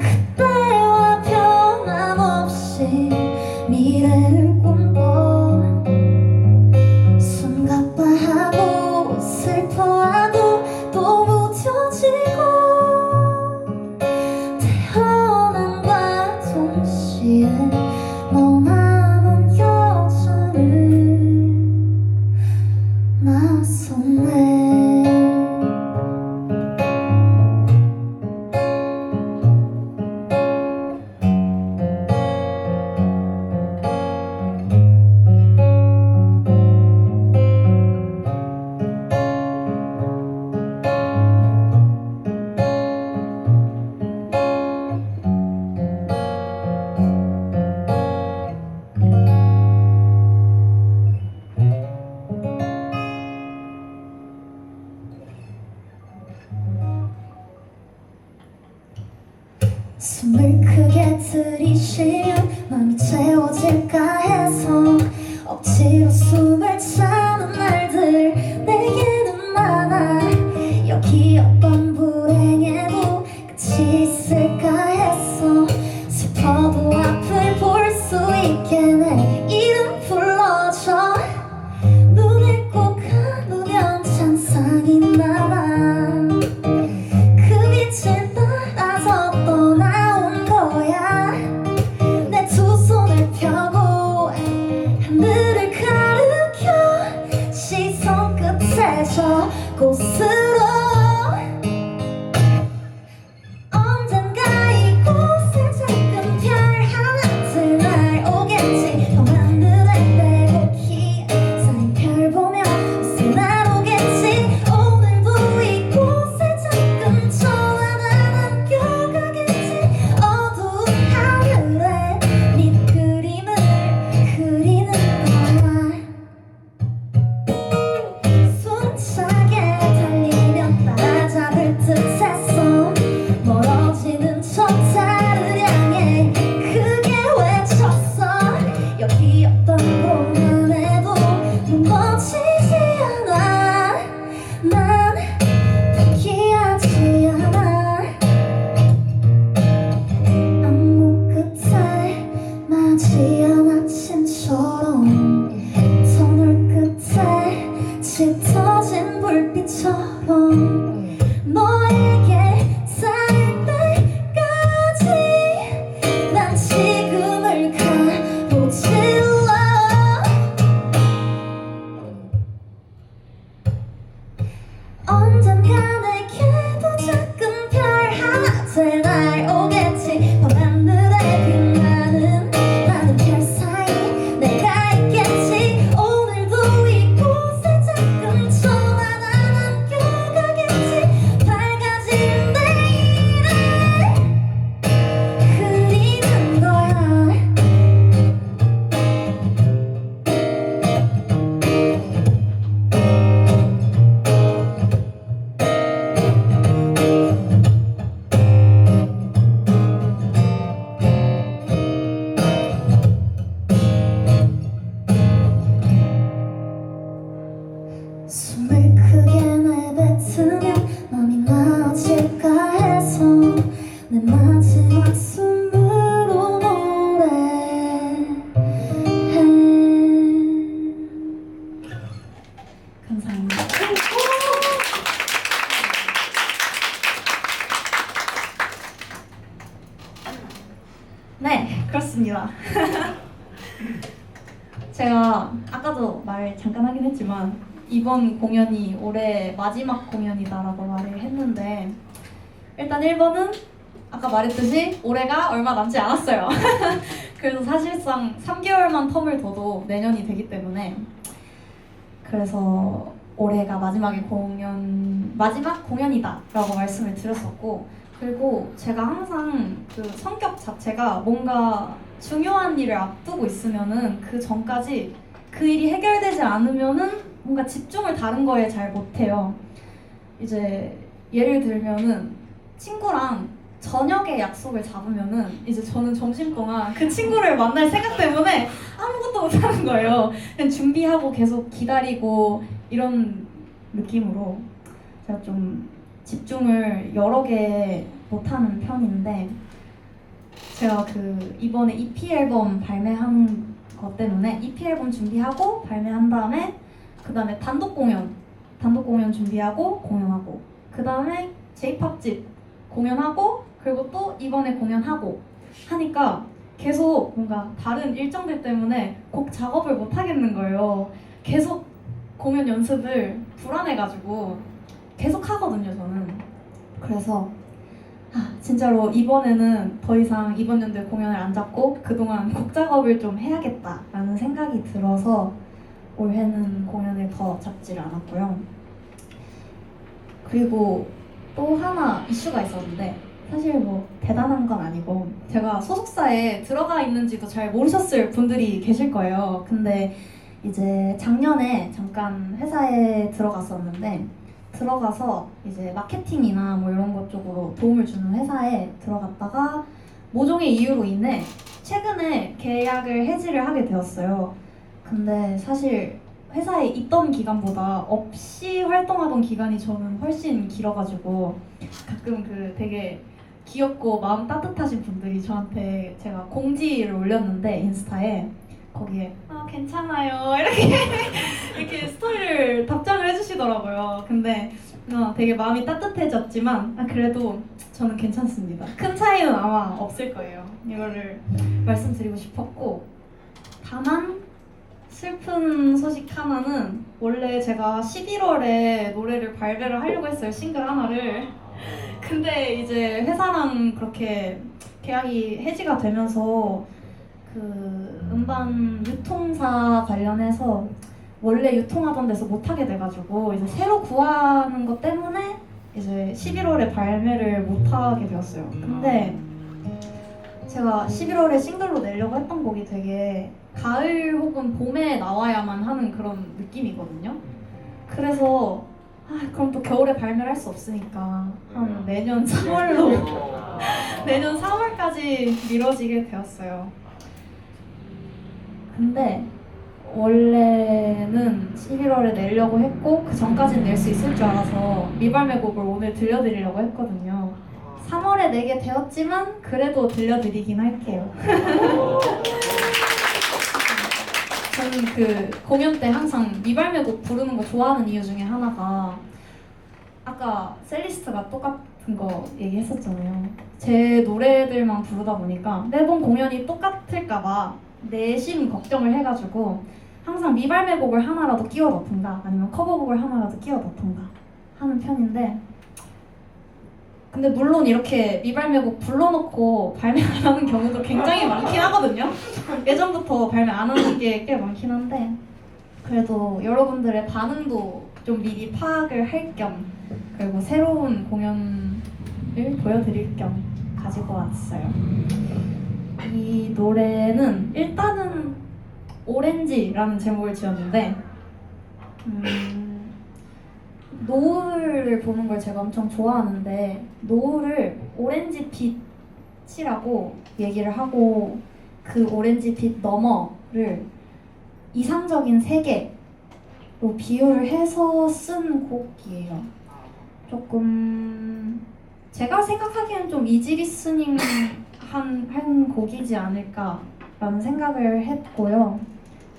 그때와 변함없이 미래를 꿈꿔 숨가빠하고 슬퍼하고 또 무뎌지고 태어남과 동시에 머나먼 여정을 나섰네. 숨을 크게 들이쉬면 마음이 채워질까 해서 억지로 숨을 참는 날들 내게는 많아. 여기 어떤 불행에도 끝이 있을까 했어. 슬퍼도 앞을 볼 수 있게 내 이름 불러줘. 눈을 꼭 감으면 찬상이 남아. 그 빛을 따라서 떠나온 거야. 내 두 손을 펴고 하늘을 가르켜 시선 끝에 저 곳으로. 언젠가 이곳에 작은 별 하나쯤 날 오겠지. 밤하늘에 빼곡히 쌓인 별 보며 웃음 날 오겠지. 오늘도 이곳에 작은 저 하나 남겨가겠지. 어두운 하늘에 네 그림을 그리는 거야. 숨차게 달리면 따라잡을 듯했어. 멀어지는 천사를 향해 크게 외쳤어. 여기 어떤 고난에도 무너지지 않아. 난 포기하지 않아. 안목 끝에 맞이한 아침처럼 터널 끝에 짙어진 불빛처럼 너에게 닿을 때까지 난 지금을 가로질러. 언젠가 내게도 작은 별 하나 될 날 오겠지. 밤하늘에 빛나는 많은 별 사이 내가 있겠지. 오늘도 이곳에 작은 점 하나 남겨가겠지. 밝아진 내일을 그리는 거야. 숨을 크게 내뱉으면 마음이 나아질까 해서 내 마지막 숨으로 노래해. 감사합니다. 네, 그렇습니다. 제가 아까도 말 잠깐 하긴 했지만 이번 공연이 올해 마지막 공연이다라고 말을 했는데, 일단 1번은 아까 말했듯이 올해가 얼마 남지 않았어요. 그래서 사실상 3개월만 텀을 둬도 내년이 되기 때문에, 그래서 올해가 마지막 공연이다라고 말씀을 드렸었고, 그리고 제가 항상 그 성격 자체가 뭔가 중요한 일을 앞두고 있으면은 그 전까지 그 일이 해결되지 않으면은 뭔가 집중을 다른 거에 잘 못해요. 이제 예를 들면은 친구랑 저녁에 약속을 잡으면은 이제 저는 점심 동안 그 친구를 만날 생각 때문에 아무것도 못하는 거예요. 그냥 준비하고 계속 기다리고 이런 느낌으로 제가 좀 집중을 여러 개 못하는 편인데, 제가 그 이번에 EP 앨범 발매한 것 때문에 EP 앨범 준비하고 발매한 다음에 그 다음에 단독 공연 준비하고 공연하고, 그 다음에 J-POP집 공연하고, 그리고 또 이번에 공연하고 하니까 계속 뭔가 다른 일정들 때문에 곡 작업을 못 하겠는 거예요. 계속 공연 연습을 불안해가지고 계속 하거든요, 저는. 그래서 진짜로 이번에는 더 이상 이번 연도에 공연을 안 잡고 그동안 곡 작업을 좀 해야겠다라는 생각이 들어서 올해는 공연을 더 잡지를 않았고요. 그리고 또 하나 이슈가 있었는데, 사실 뭐 대단한 건 아니고, 제가 소속사에 들어가 있는지도 잘 모르셨을 분들이 계실 거예요. 근데 이제 작년에 잠깐 회사에 들어갔었는데, 들어가서 이제 마케팅이나 뭐 이런 것 쪽으로 도움을 주는 회사에 들어갔다가 모종의 이유로 인해 최근에 계약을 해지를 하게 되었어요. 근데 사실 회사에 있던 기간보다 없이 활동하던 기간이 저는 훨씬 길어가지고 가끔 그 되게 귀엽고 마음 따뜻하신 분들이 저한테 제가 공지를 올렸는데 인스타에 거기에 괜찮아요 이렇게 스토리를 답장을 해주시더라고요. 근데 되게 마음이 따뜻해졌지만 그래도 저는 괜찮습니다. 큰 차이는 아마 없을 거예요. 이거를 말씀드리고 싶었고, 다만 슬픈 소식 하나는 원래 제가 11월에 노래를 발매를 하려고 했어요. 싱글 하나를. 근데 이제 회사랑 그렇게 계약이 해지가 되면서 그 음반 유통사 관련해서 원래 유통하던 데서 못하게 돼가지고 이제 새로 구하는 것 때문에 이제 11월에 발매를 못하게 되었어요. 근데 제가 11월에 싱글로 내려고 했던 곡이 되게 가을 혹은 봄에 나와야만 하는 그런 느낌이거든요. 그래서 그럼 또 겨울에 발매를 할 수 없으니까 한 내년 3월로 내년 4월까지 미뤄지게 되었어요. 근데 원래는 11월에 내려고 했고 그 전까지는 낼 수 있을 줄 알아서 미발매곡을 오늘 들려드리려고 했거든요. 3월에 내게 되었지만 그래도 들려드리긴 할게요. 저는 그 공연 때 항상 미발매곡 부르는 거 좋아하는 이유 중에 하나가 아까 셀리스트가 똑같은 거 얘기했었잖아요. 제 노래들만 부르다 보니까 매번 공연이 똑같을까봐 내심 걱정을 해가지고 항상 미발매곡을 하나라도 끼워 넣던가 아니면 커버곡을 하나라도 끼워 넣던가 하는 편인데, 근데 물론 이렇게 미발매곡 불러놓고 발매 안 하는 경우도 굉장히 많긴 하거든요. 예전부터 발매 안 하는 게 꽤 많긴 한데 그래도 여러분들의 반응도 좀 미리 파악을 할 겸 그리고 새로운 공연을 보여드릴 겸 가지고 왔어요. 이 노래는 일단은 오렌지라는 제목을 지었는데 노을을 보는 걸 제가 엄청 좋아하는데 노을을 오렌지 빛이라고 얘기를 하고 그 오렌지 빛 너머를 이상적인 세계로 비유를 해서 쓴 곡이에요. 조금 제가 생각하기엔 좀 이지 리스닝 한 곡이지 않을까라는 생각을 했고요.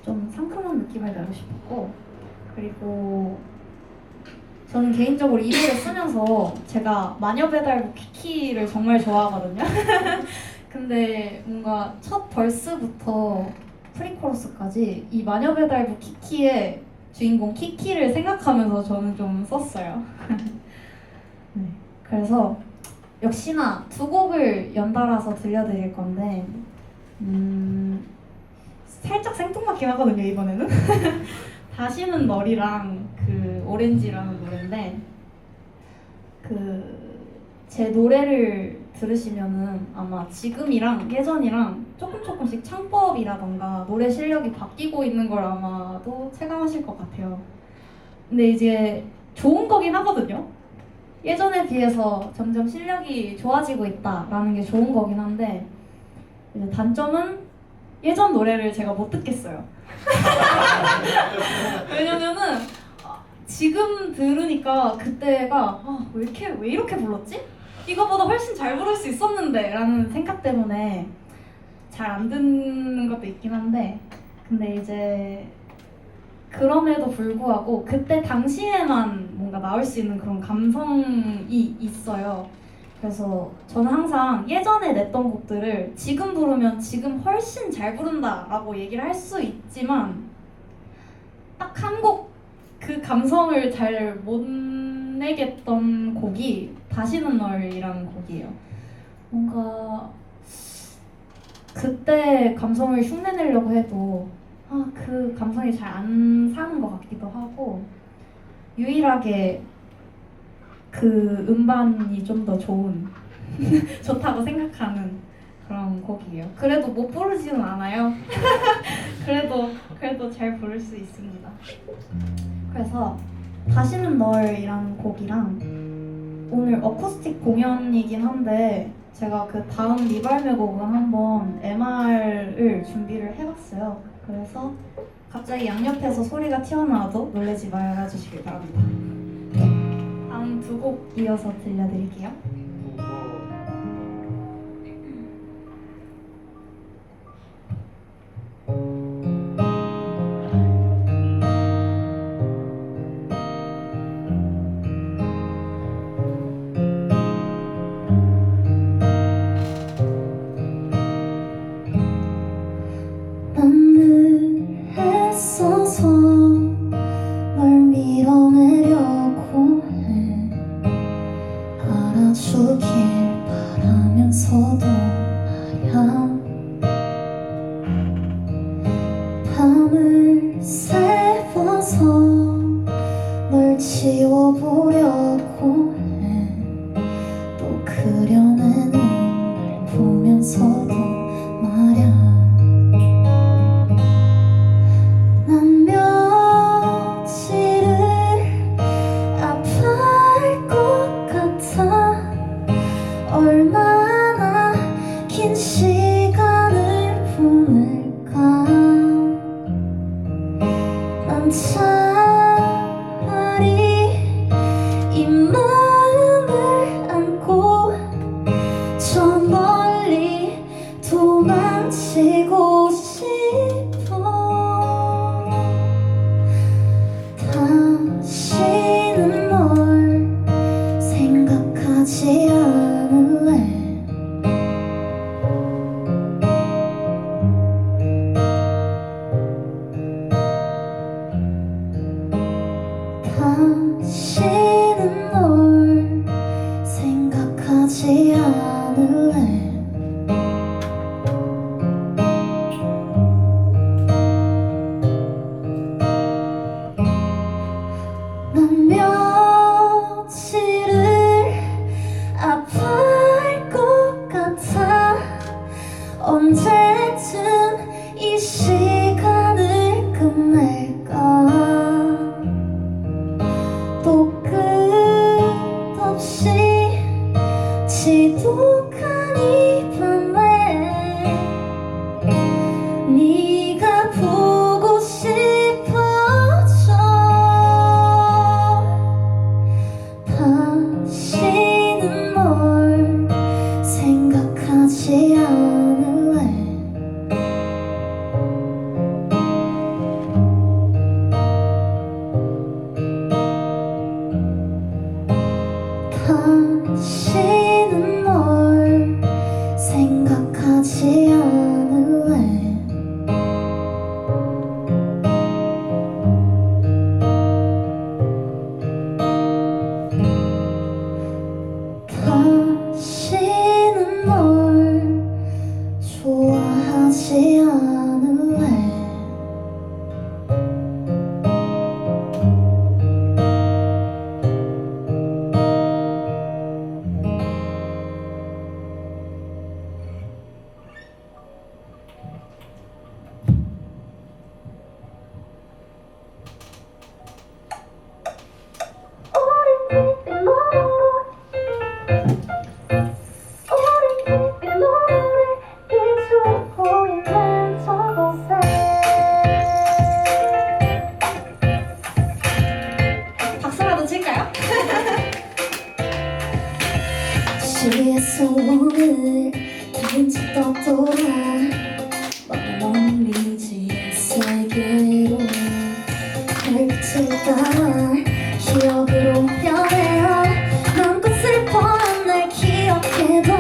좀 상큼한 느낌을 내고 싶었고, 그리고 저는 개인적으로 이 노래 쓰면서 제가 마녀배달부 키키를 정말 좋아하거든요. 근데 뭔가 첫 벌스부터 프리코러스까지 이 마녀배달부 키키의 주인공 키키를 생각하면서 저는 좀 썼어요. 네, 그래서 역시나 두 곡을 연달아서 들려드릴 건데 살짝 생뚱맞긴 하거든요 이번에는. 다시는 너리랑 그 오렌지라는 노래인데 그 제 노래를 들으시면은 아마 지금이랑 예전이랑 조금씩 창법이라던가 노래 실력이 바뀌고 있는 걸 아마도 체감하실 것 같아요. 근데 이제 좋은 거긴 하거든요. 예전에 비해서 점점 실력이 좋아지고 있다라는 게 좋은 거긴 한데 이제 단점은 예전 노래를 제가 못 듣겠어요. 왜냐면은 지금 들으니까 그때가 왜 이렇게 불렀지? 이거보다 훨씬 잘 부를 수 있었는데 라는 생각 때문에 잘 안 듣는 것도 있긴 한데, 근데 이제 그럼에도 불구하고 그때 당시에만 뭔가 나올 수 있는 그런 감성이 있어요. 그래서 저는 항상 예전에 냈던 곡들을 지금 부르면 지금 훨씬 잘 부른다라고 얘기를 할 수 있지만 딱 한 곡 그 감성을 잘 못 내겠던 곡이 다시는 널이라는 곡이에요. 뭔가 그때 감성을 흉내내려고 해도 그 감성이 잘 안 사는 것 같기도 하고, 유일하게 그 음반이 좀 더 좋다고 생각하는 그런 곡이에요. 그래도 못 부르지는 않아요. 그래도 잘 부를 수 있습니다. 그래서 다시는 널이라는 곡이랑 오늘 어쿠스틱 공연이긴 한데 제가 그 다음 리발매곡은 한번 MR을 준비를 해봤어요. 그래서 갑자기 양옆에서 소리가 튀어나와도 놀라지 말아주시길 바랍니다. 다음 두 곡 이어서 들려드릴게요. 난 늘 애써서 널 밀어내려고 해 알아주길 바라면서도 말야 밤을 새워서 널 지워보려고 해 또 그려내는 날 보면서도 말야 난 며칠을 아파할 것 같아 얼마나 긴 시간을 보낼까 난 차라리 이 마음을 안고 저 멀리 도망치고 싶어 다시는 널 생각하지 않을래 다시는 널 생각하지 않을래 난 며칠을 아파할 것 같아 언제쯤 이 시간을 끝낼까 또 끝없이 지독한 이 밤에 네가 보고 싶어져 다시는 널 생각하지 않을래 다시는 널 생각하지 않을래 다시는 널 좋아하지 않을래 박수라도 칠까요? 시의 소원을 다른 척 떠돌아 먼 미지의 세계로 별빛을 따라 기억으로 변해요 맘껏 슬퍼한 날 기억해도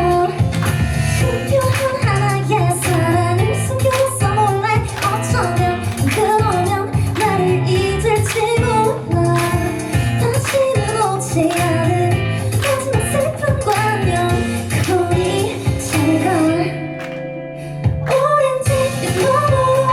우편한 하나의 사랑을 숨겨서 몰래 어쩌면 그러면 나를 잊을지 몰라 다시는 오지 않은 마지막 슬픈 광경 거리 잘가 오렌지 빛 너머로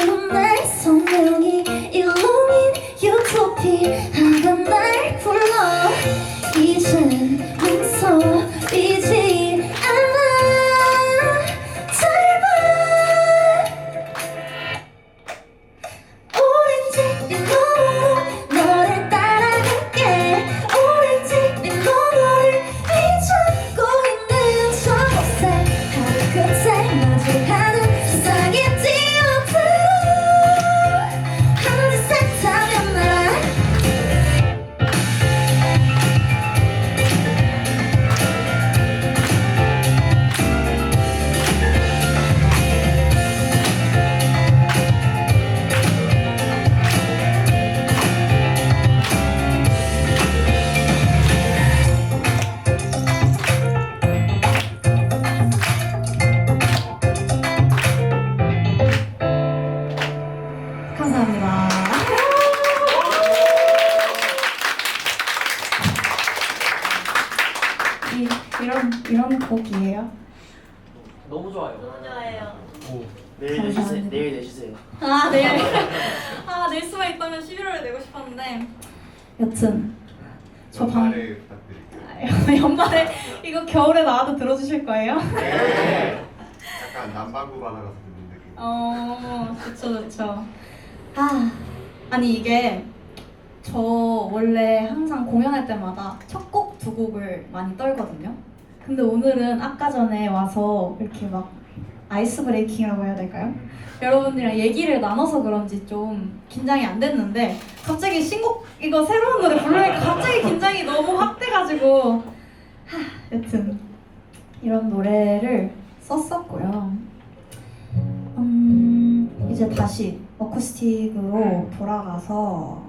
하루 날 성명이 일루민 유토피아가 날 불러 이젠 망설이지 않아 제발 오렌지 빛으로 너를 따라갈게 오렌지 빛으로를 비추고 있는 저곳에 하루 끝에 마주하는 세상의 뒤엎으로 하나 둘셋 하면 날아 감사합니다. 이런 곡이에요. 너무 좋아요. 너무 좋아해요. 내일 감사합니다. 내주세요. 내일 내주세요. 아 내일 낼 수만 있다면 11월에 내고 싶었는데 여튼 저 방. 연말에 부탁드릴게요. 연말에 이거 겨울에 나와도 들어주실 거예요? 네. 약간 남방구 바다 가서 듣는 느낌. 좋죠. 아니 이게 저 원래 항상 공연할 때마다 첫 곡 두 곡을 많이 떨거든요. 근데 오늘은 아까 전에 와서 이렇게 막 아이스 브레이킹이라고 해야 될까요? 여러분들이랑 얘기를 나눠서 그런지 좀 긴장이 안 됐는데 갑자기 신곡 이거 새로운 노래 부르니까 갑자기 긴장이 너무 확 돼가지고 여튼 이런 노래를 썼었고요. 이제 다시 어쿠스틱으로 돌아가서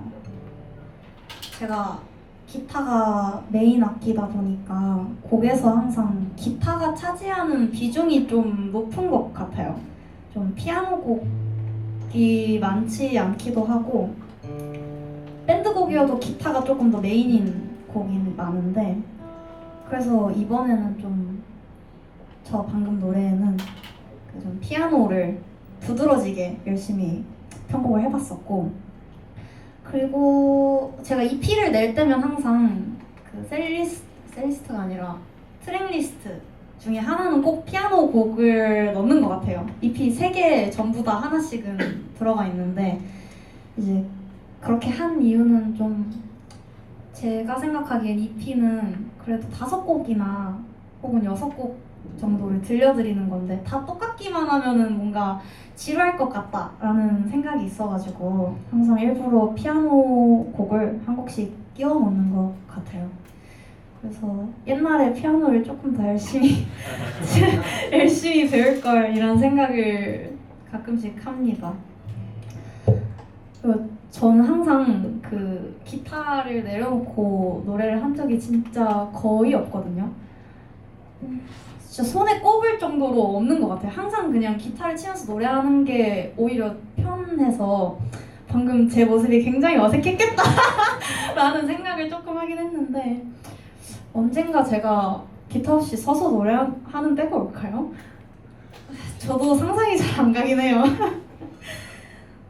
제가 기타가 메인 악기다 보니까 곡에서 항상 기타가 차지하는 비중이 좀 높은 것 같아요. 좀 피아노 곡이 많지 않기도 하고 밴드 곡이어도 기타가 조금 더 메인인 곡이 많은데 그래서 이번에는 좀 저 방금 노래에는 그 좀 피아노를 두드러지게 열심히 편곡을 해봤었고 그리고 제가 EP를 낼 때면 항상 그 셀리스트가 아니라 트랙리스트 중에 하나는 꼭 피아노 곡을 넣는 것 같아요. EP 3개 전부 다 하나씩은 들어가 있는데 이제 그렇게 한 이유는 좀 제가 생각하기엔 EP는 그래도 5곡이나 혹은 6곡 정도를 들려드리는 건데 다 똑같기만 하면은 뭔가 지루할 것 같다라는 생각이 있어가지고 항상 일부러 피아노 곡을 한 곡씩 끼워 넣는 것 같아요. 그래서 옛날에 피아노를 조금 더 열심히 배울 걸 이런 생각을 가끔씩 합니다. 그리고 저는 항상 그 기타를 내려놓고 노래를 한 적이 진짜 거의 없거든요. 진짜 손에 꼽을 정도로 없는 것 같아요. 항상 그냥 기타를 치면서 노래하는 게 오히려 편해서 방금 제 모습이 굉장히 어색했겠다 라는 생각을 조금 하긴 했는데 언젠가 제가 기타 없이 서서 노래하는 때가 올까요? 저도 상상이 잘 안 가긴 해요.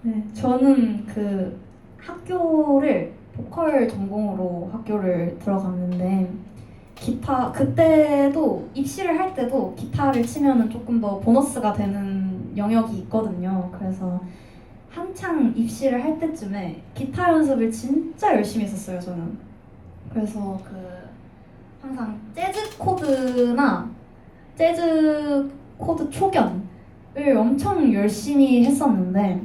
네, 저는 그 학교를 보컬 전공으로 학교를 들어갔는데 기타 그때도 입시를 할 때도 기타를 치면은 조금 더 보너스가 되는 영역이 있거든요. 그래서 한창 입시를 할 때쯤에 기타 연습을 진짜 열심히 했었어요. 저는 그래서 그 항상 재즈 코드 초견을 엄청 열심히 했었는데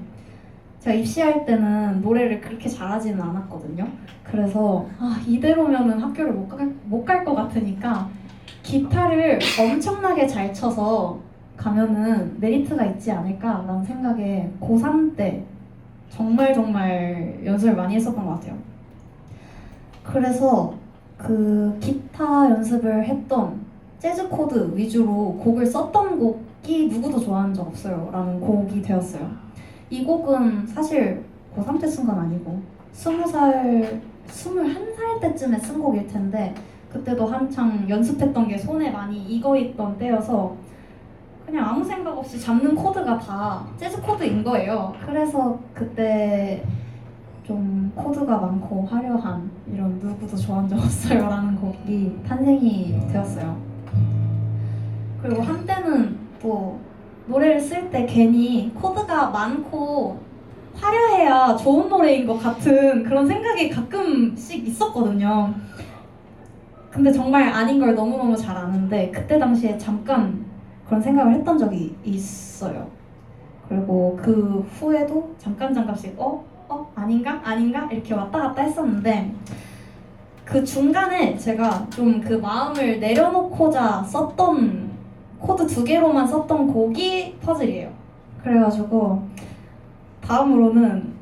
제가 입시할 때는 노래를 그렇게 잘하지는 않았거든요. 그래서 이대로면은 학교를 못 갈 것 같으니까 기타를 엄청나게 잘 쳐서 가면은 메리트가 있지 않을까라는 생각에 고3 때 정말 연습을 많이 했었던 것 같아요. 그래서 그 기타 연습을 했던 재즈 코드 위주로 곡을 썼던 곡이 누구도 좋아하는 적 없어요 라는 곡이 되었어요. 이 곡은 사실 고3 때 쓴 건 아니고 21살 때쯤에 쓴 곡일 텐데 그때도 한창 연습했던 게 손에 많이 익어있던 때여서 그냥 아무 생각 없이 잡는 코드가 다 재즈 코드인 거예요. 그래서 그때 좀 코드가 많고 화려한 이런 누구도 좋아한 적 없어요 라는 곡이 탄생이 되었어요. 그리고 한때는 또 노래를 쓸 때 괜히 코드가 많고 화려해야 좋은 노래인 것 같은 그런 생각이 가끔씩 있었거든요. 근데 정말 아닌 걸 너무너무 잘 아는데 그때 당시에 잠깐 그런 생각을 했던 적이 있어요. 그리고 그 후에도 잠깐씩 아닌가? 이렇게 왔다 갔다 했었는데 그 중간에 제가 좀 그 마음을 내려놓고자 썼던 코드 2개로만 썼던 곡이 퍼즐이에요. 그래가지고 다음으로는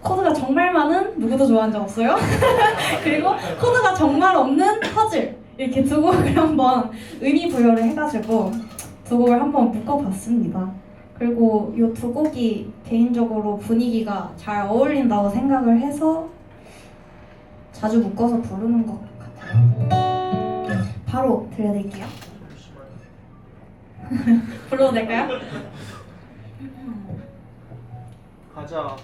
코드가 정말 많은 누구도 좋아한 적 없어요. 그리고 코드가 정말 없는 퍼즐 이렇게 두 곡을 한번 의미 부여를 해가지고 두 곡을 한번 묶어봤습니다. 그리고 이 두 곡이 개인적으로 분위기가 잘 어울린다고 생각을 해서 자주 묶어서 부르는 것 같아요. 바로 들려드릴게요. 불러도 될까요? 가자.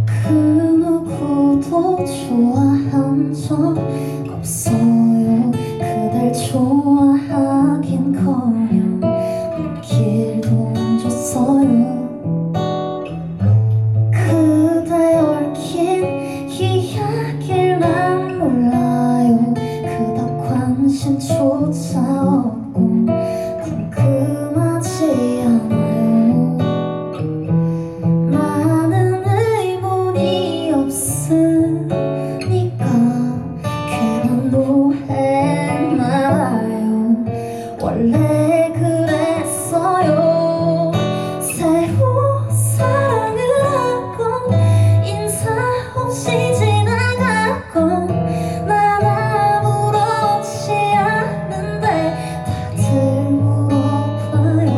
그 누구도 좋아한 적 없어요. 그댈 좋아하긴커녕 눈길도 안 줬어요. 그대 얽힌 이야기를 난 몰라요. 그닥 관심조차 없고 궁금하지 않아요. 많은 의문이 없으니까 괜한 노래 말아요. 원래 그랬어요. 새로 사랑을 하건 인사 없이 지나가건 난 아무렇지 않은데 다들 물어봐요.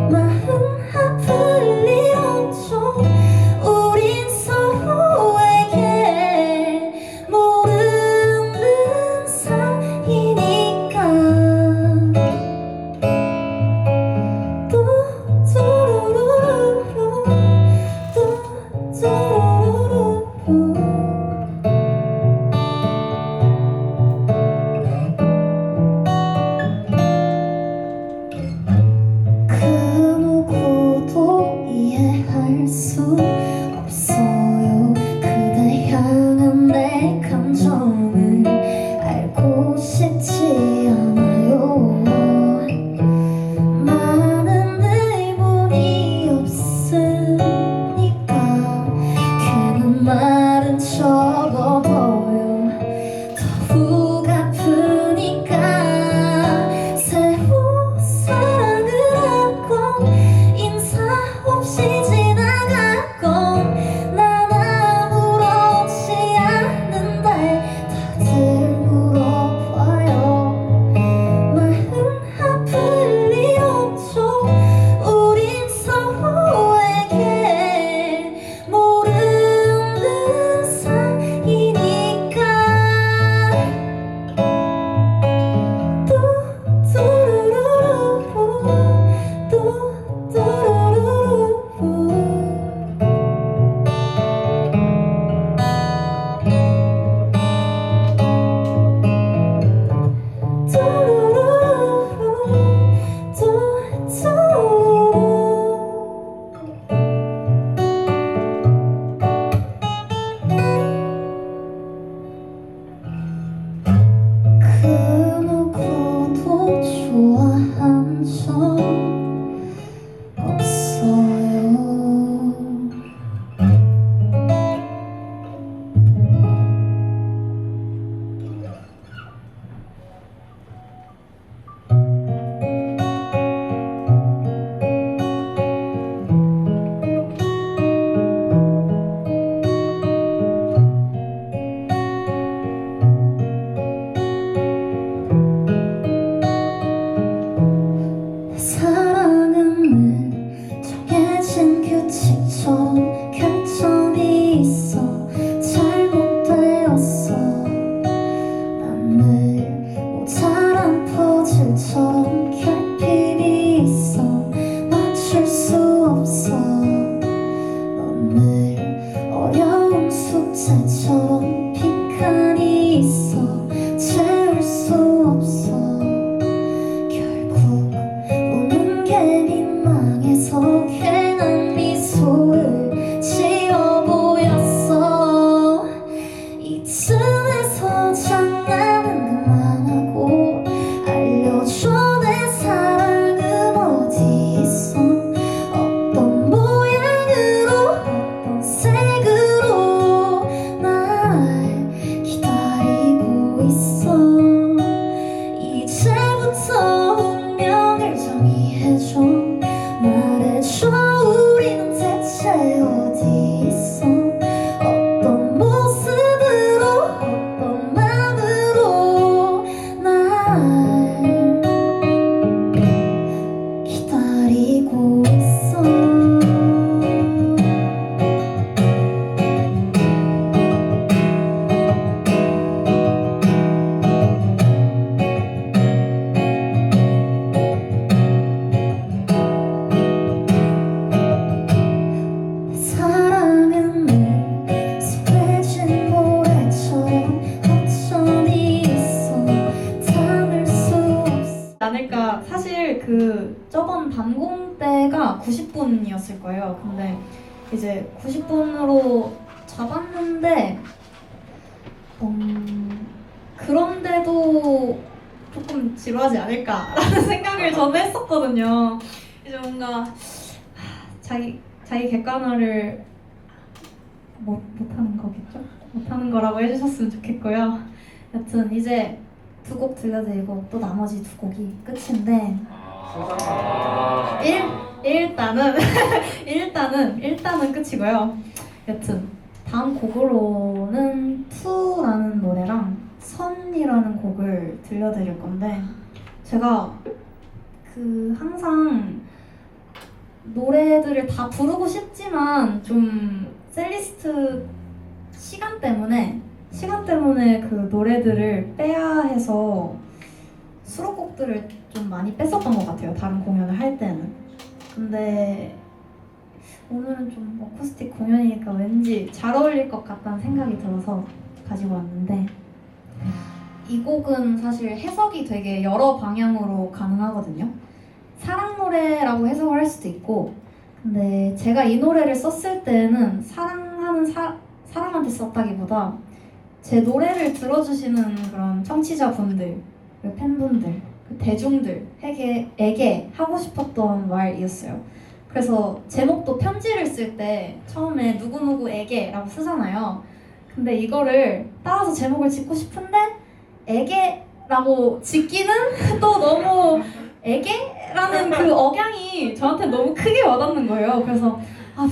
마음 아플 일 없죠. 우린 서로에게 모르는 사이니까. 뚜뚜루루루 뚜뚜루루루 그 누구도 이해할 수 없어요. 그대 향한 내 감정을 알고 싶지 않아요. 많은 의문이 없으니까 괜한 말은 접어둬요. 더욱 아프니까 새로 사랑을 하건 인사 없이 지나가건 것처럼 결점이 있어 잘못되었어 난 늘 모자란 퍼즐처럼 결핍이 있어 맞출 수 없어 넌 늘 어려운 숙제처럼 빈칸이 있어 채울 수 없어 결국 우는 게 민망해서 괜한 미소를 지어 보였어 이쯤에서 장난은 그만하고 알려줘 내 사랑은 어디 있어 어떤 모양으로 어떤 색으로 날 기다리고 있어 이제부터 운명을 정의해줘 말해줘 우리는 대체 어디 있어 어떤 모습으로 어떤 맘으로 날 기다리고 있어 사랑은 늘 쏟아진 모래처럼 허점이 있어 담을 수 없어 않을까. 사실 그 저번 단공 때가 90분이었을 거예요. 근데 이제 90분으로 잡았는데 그런데도 조금 지루하지 않을까라는 생각을 저는 했었거든요. 이제 뭔가 자기 객관화를 못하는 거겠죠? 못하는 거라고 해주셨으면 좋겠고요. 여튼 이제 두 곡 들려드리고 또 나머지 두 곡이 끝인데 일단은 끝이고요. 여튼 다음 곡으로는 투라는 노래랑 선이라는 곡을 들려드릴 건데 제가 항상 노래들을 다 부르고 싶지만 좀 셀리스트 시간 때문에 그 노래들을 빼야 해서 수록곡들을 좀 많이 뺐었던 것 같아요. 다른 공연을 할 때는. 근데 오늘은 좀 어쿠스틱 공연이니까 왠지 잘 어울릴 것 같다는 생각이 들어서 가지고 왔는데 이 곡은 사실 해석이 되게 여러 방향으로 가능하거든요. 사랑 노래라고 해석을 할 수도 있고 근데 제가 이 노래를 썼을 때는 사랑하는 사람한테 썼다기보다 제 노래를 들어주시는 그런 청취자분들, 팬분들, 대중들에게 하고 싶었던 말이었어요. 그래서 제목도 편지를 쓸 때 처음에 누구누구에게라고 쓰잖아요. 근데 이거를 따라서 제목을 짓고 싶은데 에게라고 짓기는 또 너무 에게라는 그 억양이 저한테 너무 크게 와닿는 거예요. 그래서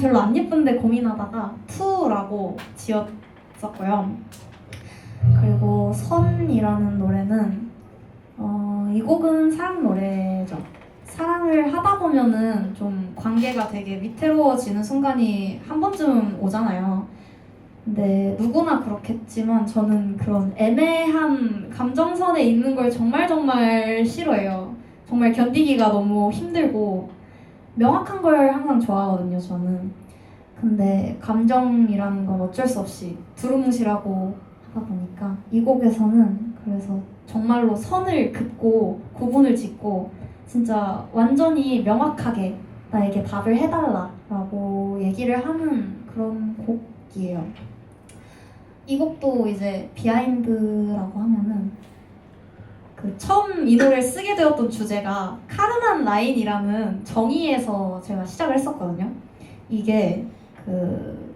별로 안 예쁜데 고민하다가 투라고 지었었고요. 그리고 선이라는 노래는 이 곡은 사랑 노래죠. 사랑을 하다 보면은 좀 관계가 되게 위태로워지는 순간이 한 번쯤 오잖아요. 근데 누구나 그렇겠지만 저는 그런 애매한 감정선에 있는 걸 정말 싫어해요. 정말 견디기가 너무 힘들고 명확한 걸 항상 좋아하거든요, 저는. 근데 감정이라는 건 어쩔 수 없이 두루뭉실하고 하다 보니까 이 곡에서는 그래서 정말로 선을 긋고 구분을 짓고 진짜 완전히 명확하게 나에게 답을 해달라라고 얘기를 하는 그런 곡이에요. 이 곡도 이제 비하인드라고 하면은 처음 이 노래를 쓰게 되었던 주제가 카르만 라인이라는 정의에서 제가 시작을 했었거든요. 이게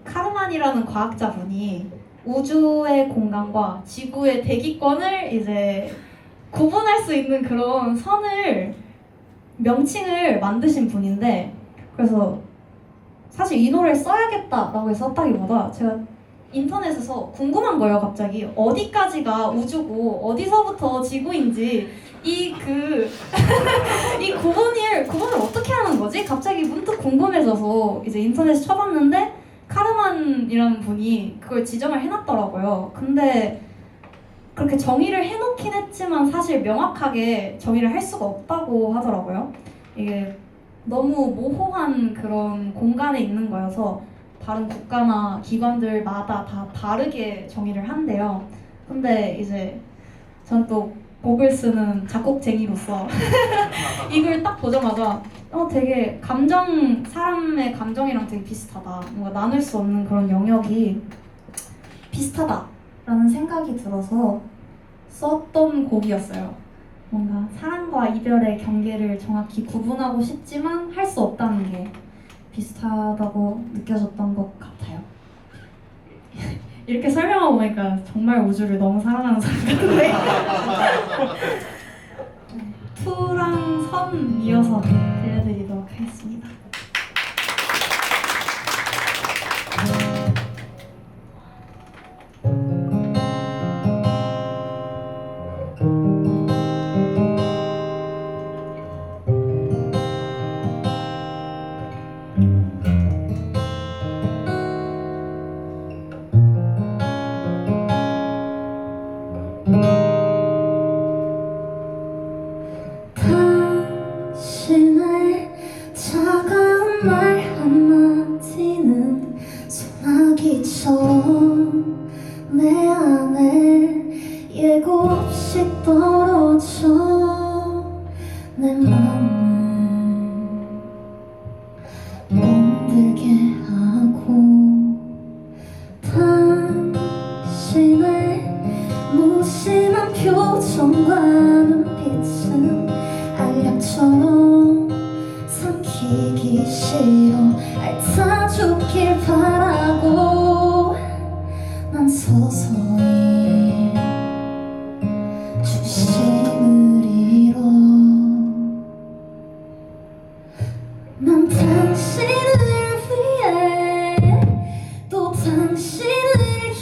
카르만이라는 과학자분이 우주의 공간과 지구의 대기권을 이제 구분할 수 있는 그런 명칭을 만드신 분인데 그래서 사실 이 노래를 써야겠다라고 해서 썼다기보다 제가 인터넷에서 궁금한 거예요. 갑자기 어디까지가 우주고 어디서부터 지구인지 이 이 구분을 어떻게 하는 거지? 갑자기 문득 궁금해져서 이제 인터넷에 쳐봤는데 카르만이라는 분이 그걸 지정을 해놨더라고요. 근데 그렇게 정의를 해놓긴 했지만 사실 명확하게 정의를 할 수가 없다고 하더라고요. 이게 너무 모호한 그런 공간에 있는 거여서 다른 국가나 기관들마다 다 다르게 정의를 한대요. 근데 이제 전 또 곡을 쓰는 작곡쟁이로서 이걸 딱 보자마자 되게 사람의 감정이랑 되게 비슷하다. 뭔가 나눌 수 없는 그런 영역이 비슷하다라는 생각이 들어서 썼던 곡이었어요. 뭔가 사랑과 이별의 경계를 정확히 구분하고 싶지만 할 수 없다는 게 비슷하다고 느껴졌던 것 같아요. 이렇게 설명하고 보니까 정말 우주를 너무 사랑하는 사람 같은데 투랑 선 이어서 들려드리도록 하겠습니다. 당신의 차가운 말 한마디는 소나기처럼 내 안에 예고 없이 떨어져 내 맘을 멍들게 하고 당신의 무심한 표정과 눈빛은 알약처럼 삼키기 싫어 앓다 죽길 바라고 난 서서히 주심을 잃어 난 당신을 위해 또 당신을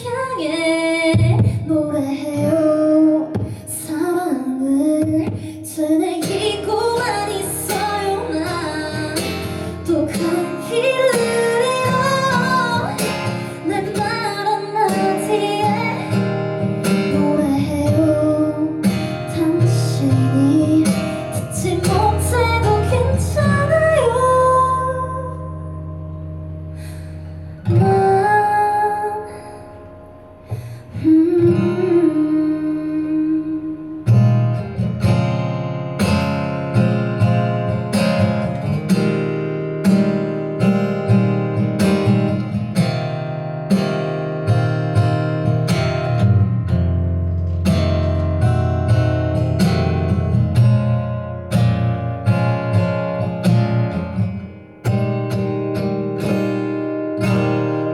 향해 노래해요 사랑을 되뇌이고만 있어요 난 또 갈피를 잃어 내 말 한마디에 노래해요 당신이 듣지 못해도 괜찮아요 난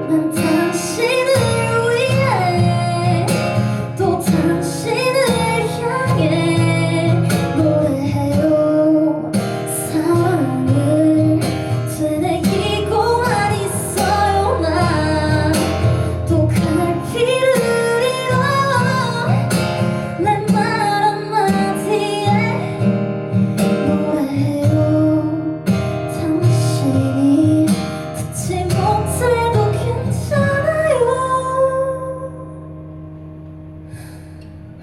난 당신을 위해 또 당신을 향해 노래해요 사랑을 되뇌이고만 있어요 난 또 갈피를 잃어 내 말 한마디에 노래해요 당신이 듣지 못해도 괜찮아요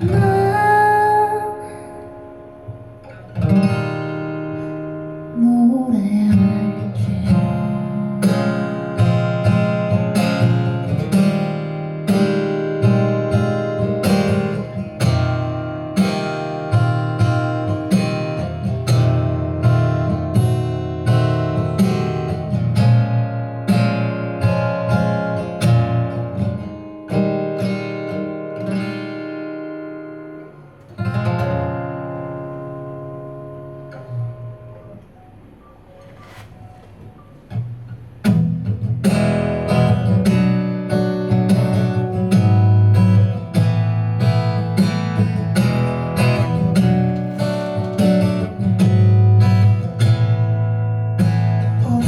난 노래할게요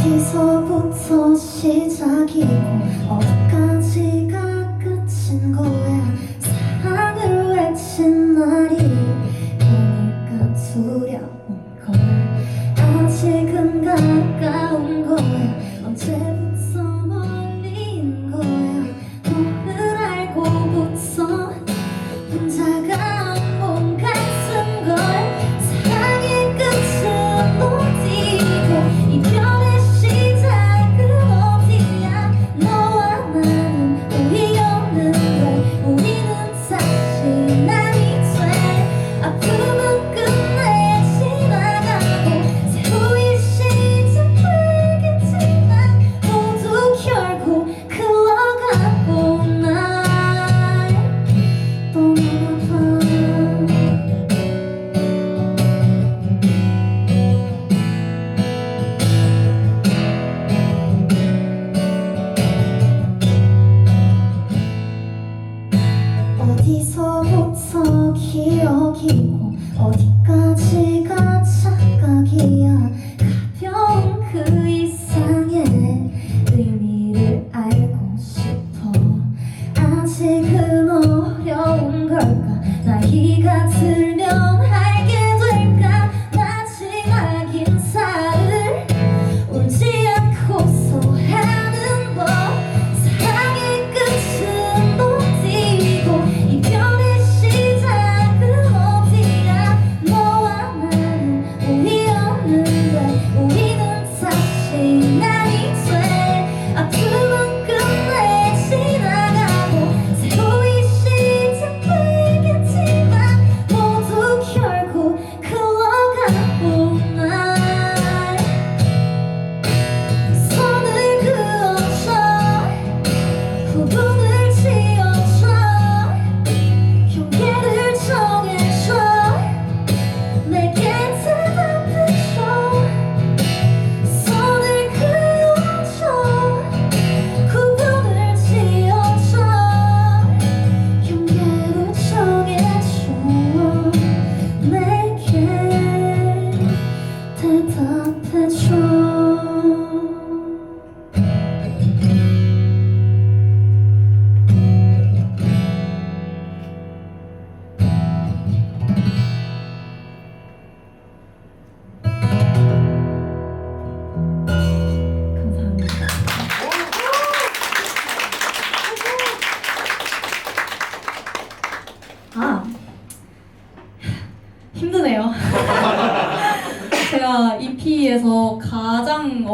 어디서부터 시작이고 어디까지가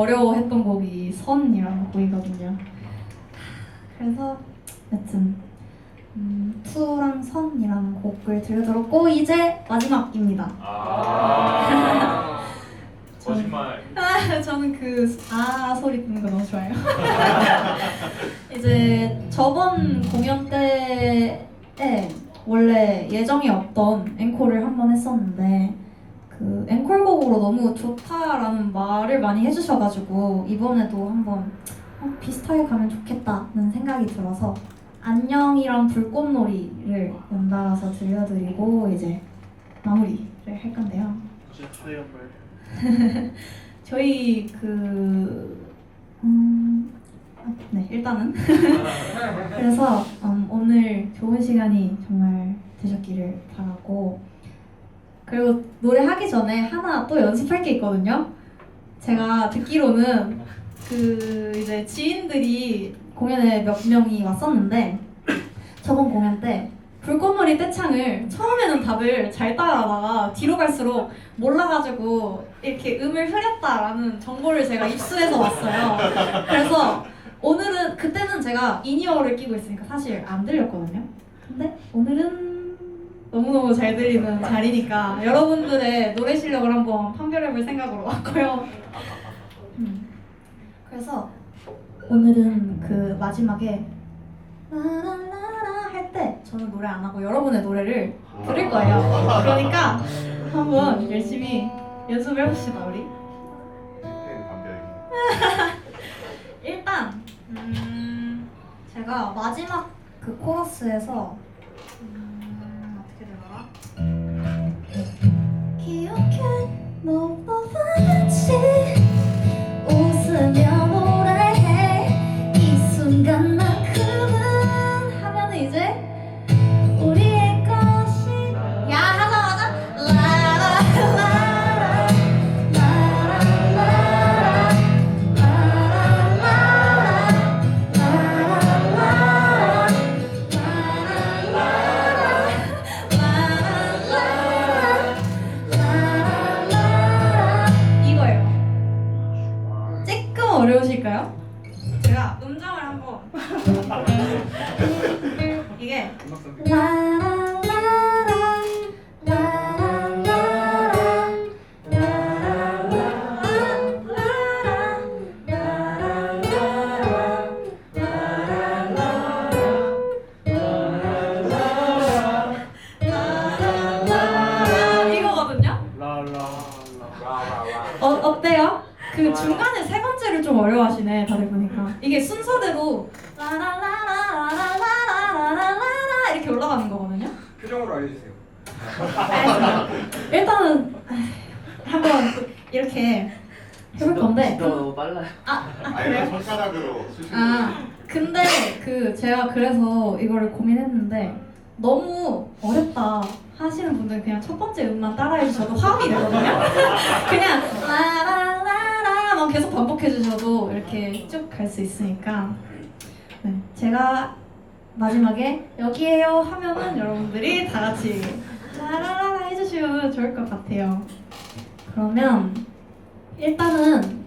어려워했던 곡이 선이라는 곡이거든요. 그래서 여튼 투랑 선이라는 곡을 들려드렸고 이제 마지막입니다. 거짓말. 저는 그 소리 듣는 거 너무 좋아요. 이제 저번 공연 때에 원래 예정이 없던 앵콜을 한 번 했었는데 그 앵콜곡으로 너무 좋다라는 말을 많이 해주셔가지고 이번에도 한번 비슷하게 가면 좋겠다는 생각이 들어서 안녕이랑 불꽃놀이를 연달아서 들려드리고 이제 마무리를 할 건데요. 이제 하얀 말. 저희 네 일단은 그래서 오늘 좋은 시간이 정말 되셨기를 바라고 그리고 노래 하기 전에 하나 또 연습할 게 있거든요. 제가 듣기로는 그 이제 지인들이 공연에 몇 명이 왔었는데 저번 공연 때 불꽃놀이 떼창을 처음에는 다들 잘 따라하다가 뒤로 갈수록 몰라가지고 이렇게 음을 흐렸다라는 정보를 제가 입수해서 왔어요. 그래서 오늘은 그때는 제가 인이어를 끼고 있으니까 사실 안 들렸거든요. 근데 오늘은 너무너무 잘 들리는 자리니까 여러분들의 노래 실력을 한번 판별해볼 생각으로 왔고요. 그래서 오늘은 그 마지막에 라라라라 할 때 저는 노래 안 하고 여러분의 노래를 들을 거예요. 그러니까 한번 열심히 연습을 해봅시다 우리. 일단 제가 마지막 그 코러스에서 어떻게 되더라? 기억해 너와 같이 웃으며 노래해 이 순간만큼은 하면은 이제 우리의 것이 야 하자마자 라라라라 라라라라 이거예요. 조금 어려우실까요? 제가 음정을 한번 이게 이거거든요. 어때요? 그 중간에 세 번째를 좀 어려워하시네 다들 보니까 이게 순서대로 라라라라라라라라라라 이렇게 올라가는 거거든요. 표정으로 알려주세요. 알겠습니다. 일단은 한번 이렇게 해볼 건데 너무 빨라요. 그래요? 아니 손가락으로 수시로. 근데 그 제가 그래서 이거를 고민했는데 너무 어렵다 하시는 분들은 그냥 첫 번째 음만 따라해 주셔도 화음이 되거든요. 그냥 라라라라만 계속 반복해 주셔도 이렇게 쭉 갈 수 있으니까 네, 제가 마지막에 여기에요 하면은 여러분들이 다 같이 라라라라 해주시면 좋을 것 같아요. 그러면 일단은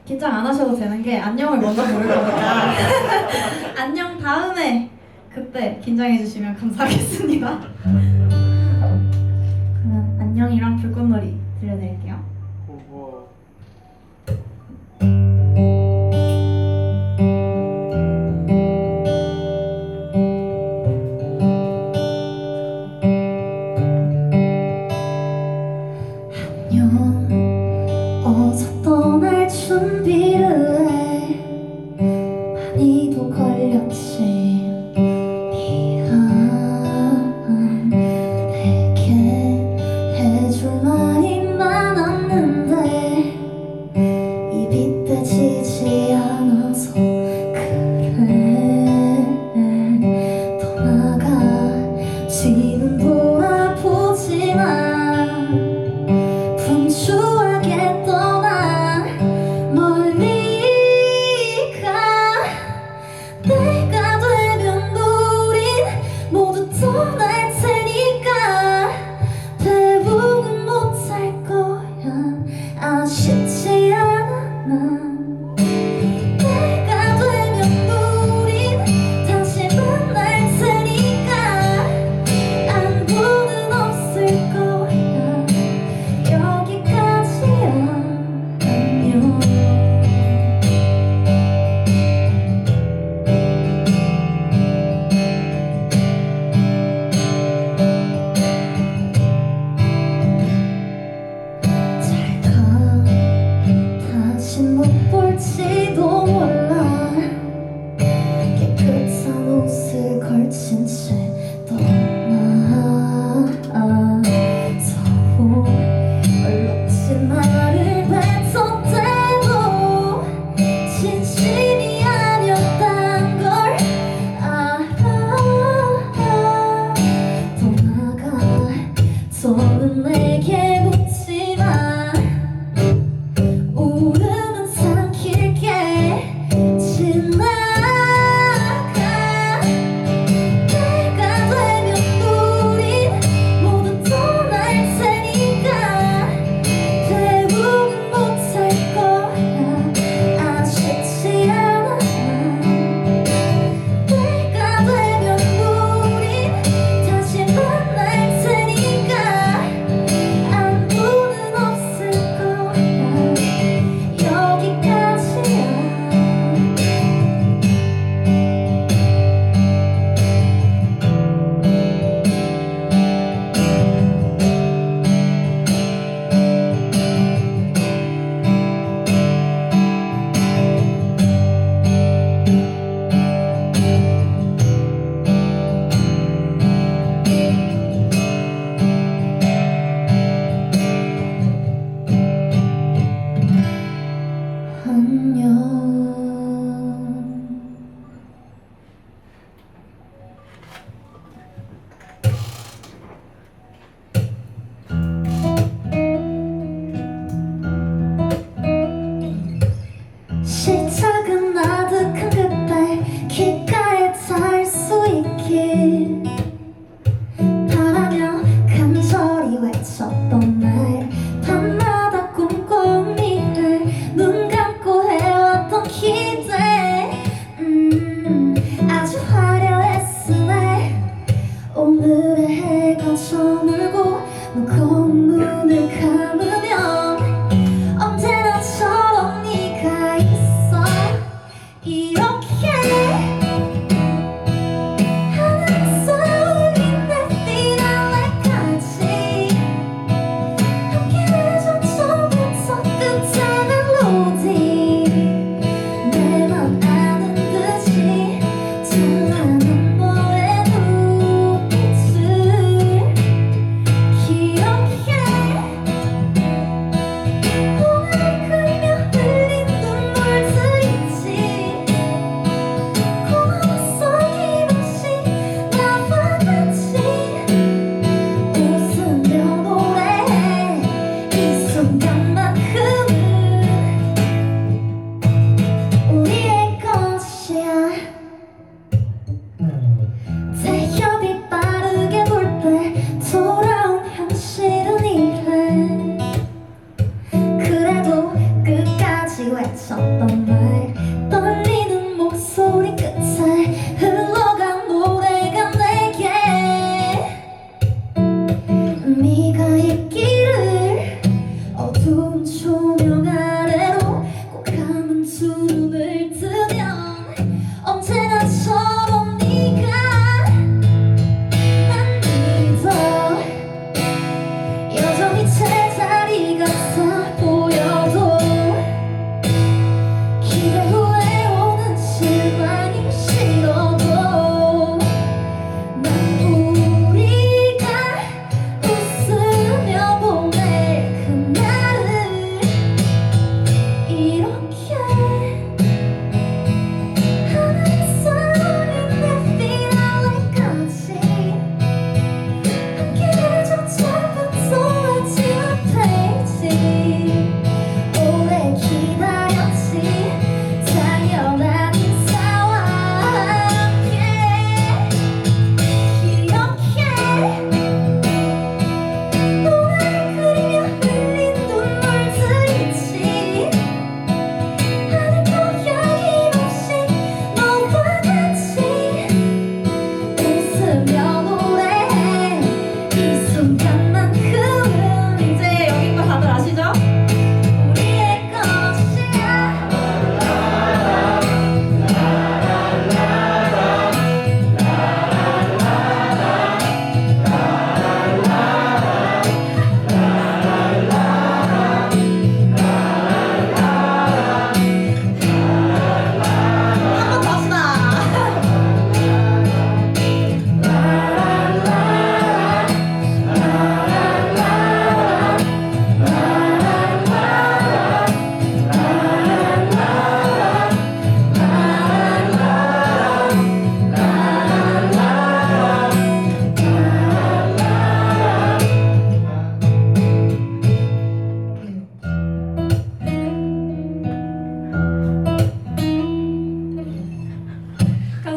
긴장 안 하셔도 되는 게 안녕을 먼저 부를 거니까 안녕 다음에 그때 긴장해 주시면 감사하겠습니다. 그러면 안녕이랑 불꽃놀이 들려드릴게요. 고고. 안녕 어서 떠날 준비를 해 많이도 걸렸지 미안 내게 해줄 말이 많았는데 입이 떼지지 않아서 그래 떠나가 지는 돌아보지만 분주하게 떠나 멀리 가 내가 되고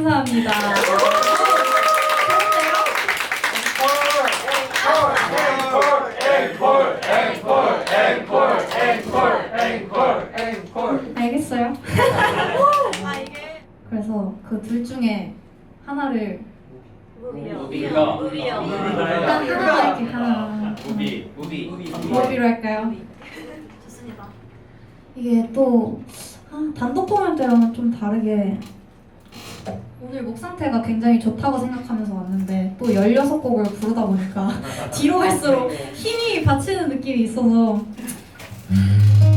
감사합니다. 알겠어요? 아 이게 그래서 그 둘 중에 하나를 무비가 하나 이렇게 하나 무비 무비로 할까요? 좋습니다. 이게 또 단독 공연 때랑은 좀 다르게 오늘 목 상태가 굉장히 좋다고 생각하면서 왔는데 또 16곡을 부르다 보니까 뒤로 갈수록 힘이 받치는 느낌이 있어서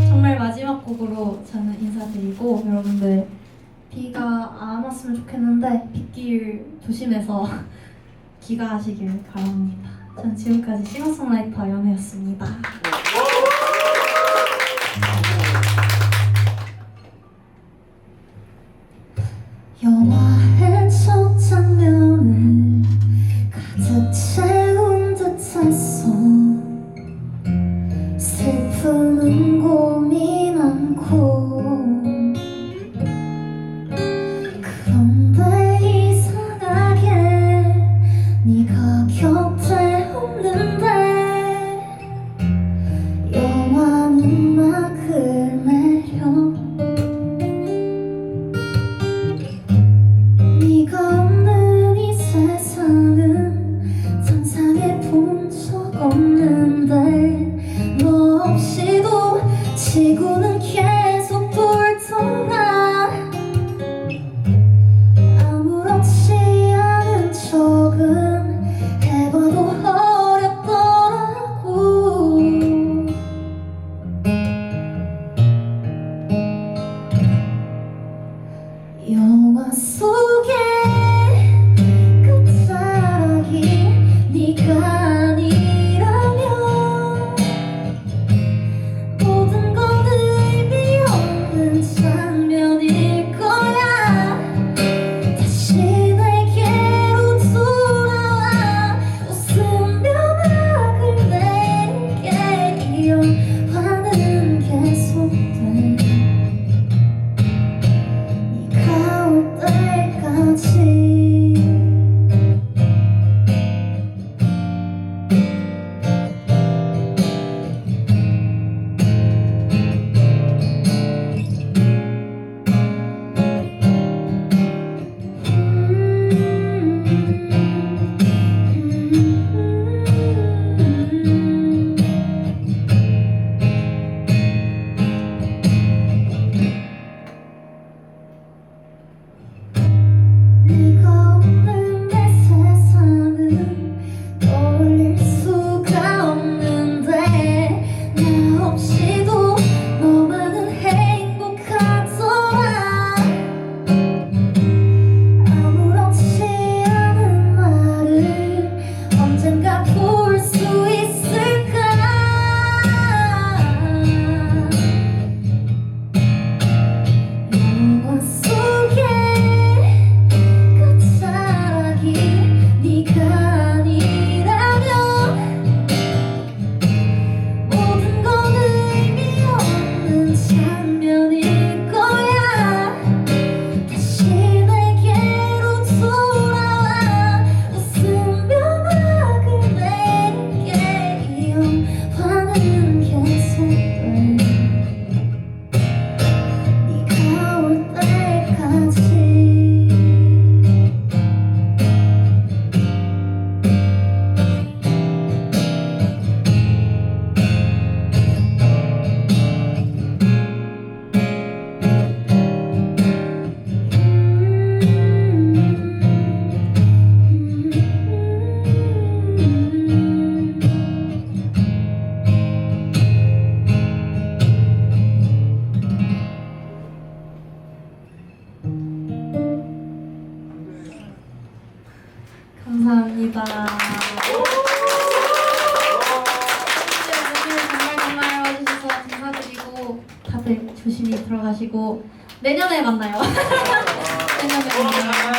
정말 마지막 곡으로 저는 인사드리고 여러분들 비가 안 왔으면 좋겠는데 빗길 조심해서 귀가하시길 바랍니다. 전 지금까지 싱어송라이터 연혜였습니다. 영화의 첫 장면을 가득 채운 듯했어. 슬픔은 고민 않고. 그런데 이상하게 네가 곁에 없는데 영화는 음악을 내려. 네가 없는 이 세상은 상상해 본 적 없는데 너 없이도 지구는 계속 돌더라. 아무렇지 않은 척은 해봐도 어렵더라고. 영화 속에 끝자락이 네가 아니라면 모든 건 의미 없는 장면일 거야. 다시 내게로 돌아와 웃으며 막을 내게 이어가는 계속돼. 네가 올 때까지. 네가 없는 내 세상은 떠올릴 수가 없는데 나 없이도 너만은 행복하더라. 아무렇지 않은 말을 언젠가 볼 수 있을까. 영화 속에 끝자락이 네가 아니라면 모든 건 의미 없는 장면일 거야. 다시 내게로 돌아와 웃으며 막을 내게 이어가는 계속돼. 네가 올 때까지. 감사합니다. 정말 와주셔서 감사드리고 다들 조심히 들어가시고 내년에 만나요. 내년에 만나요.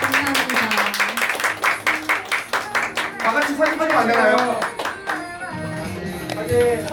감사합니다. 다 같이 사진 찍으면 안 되나요?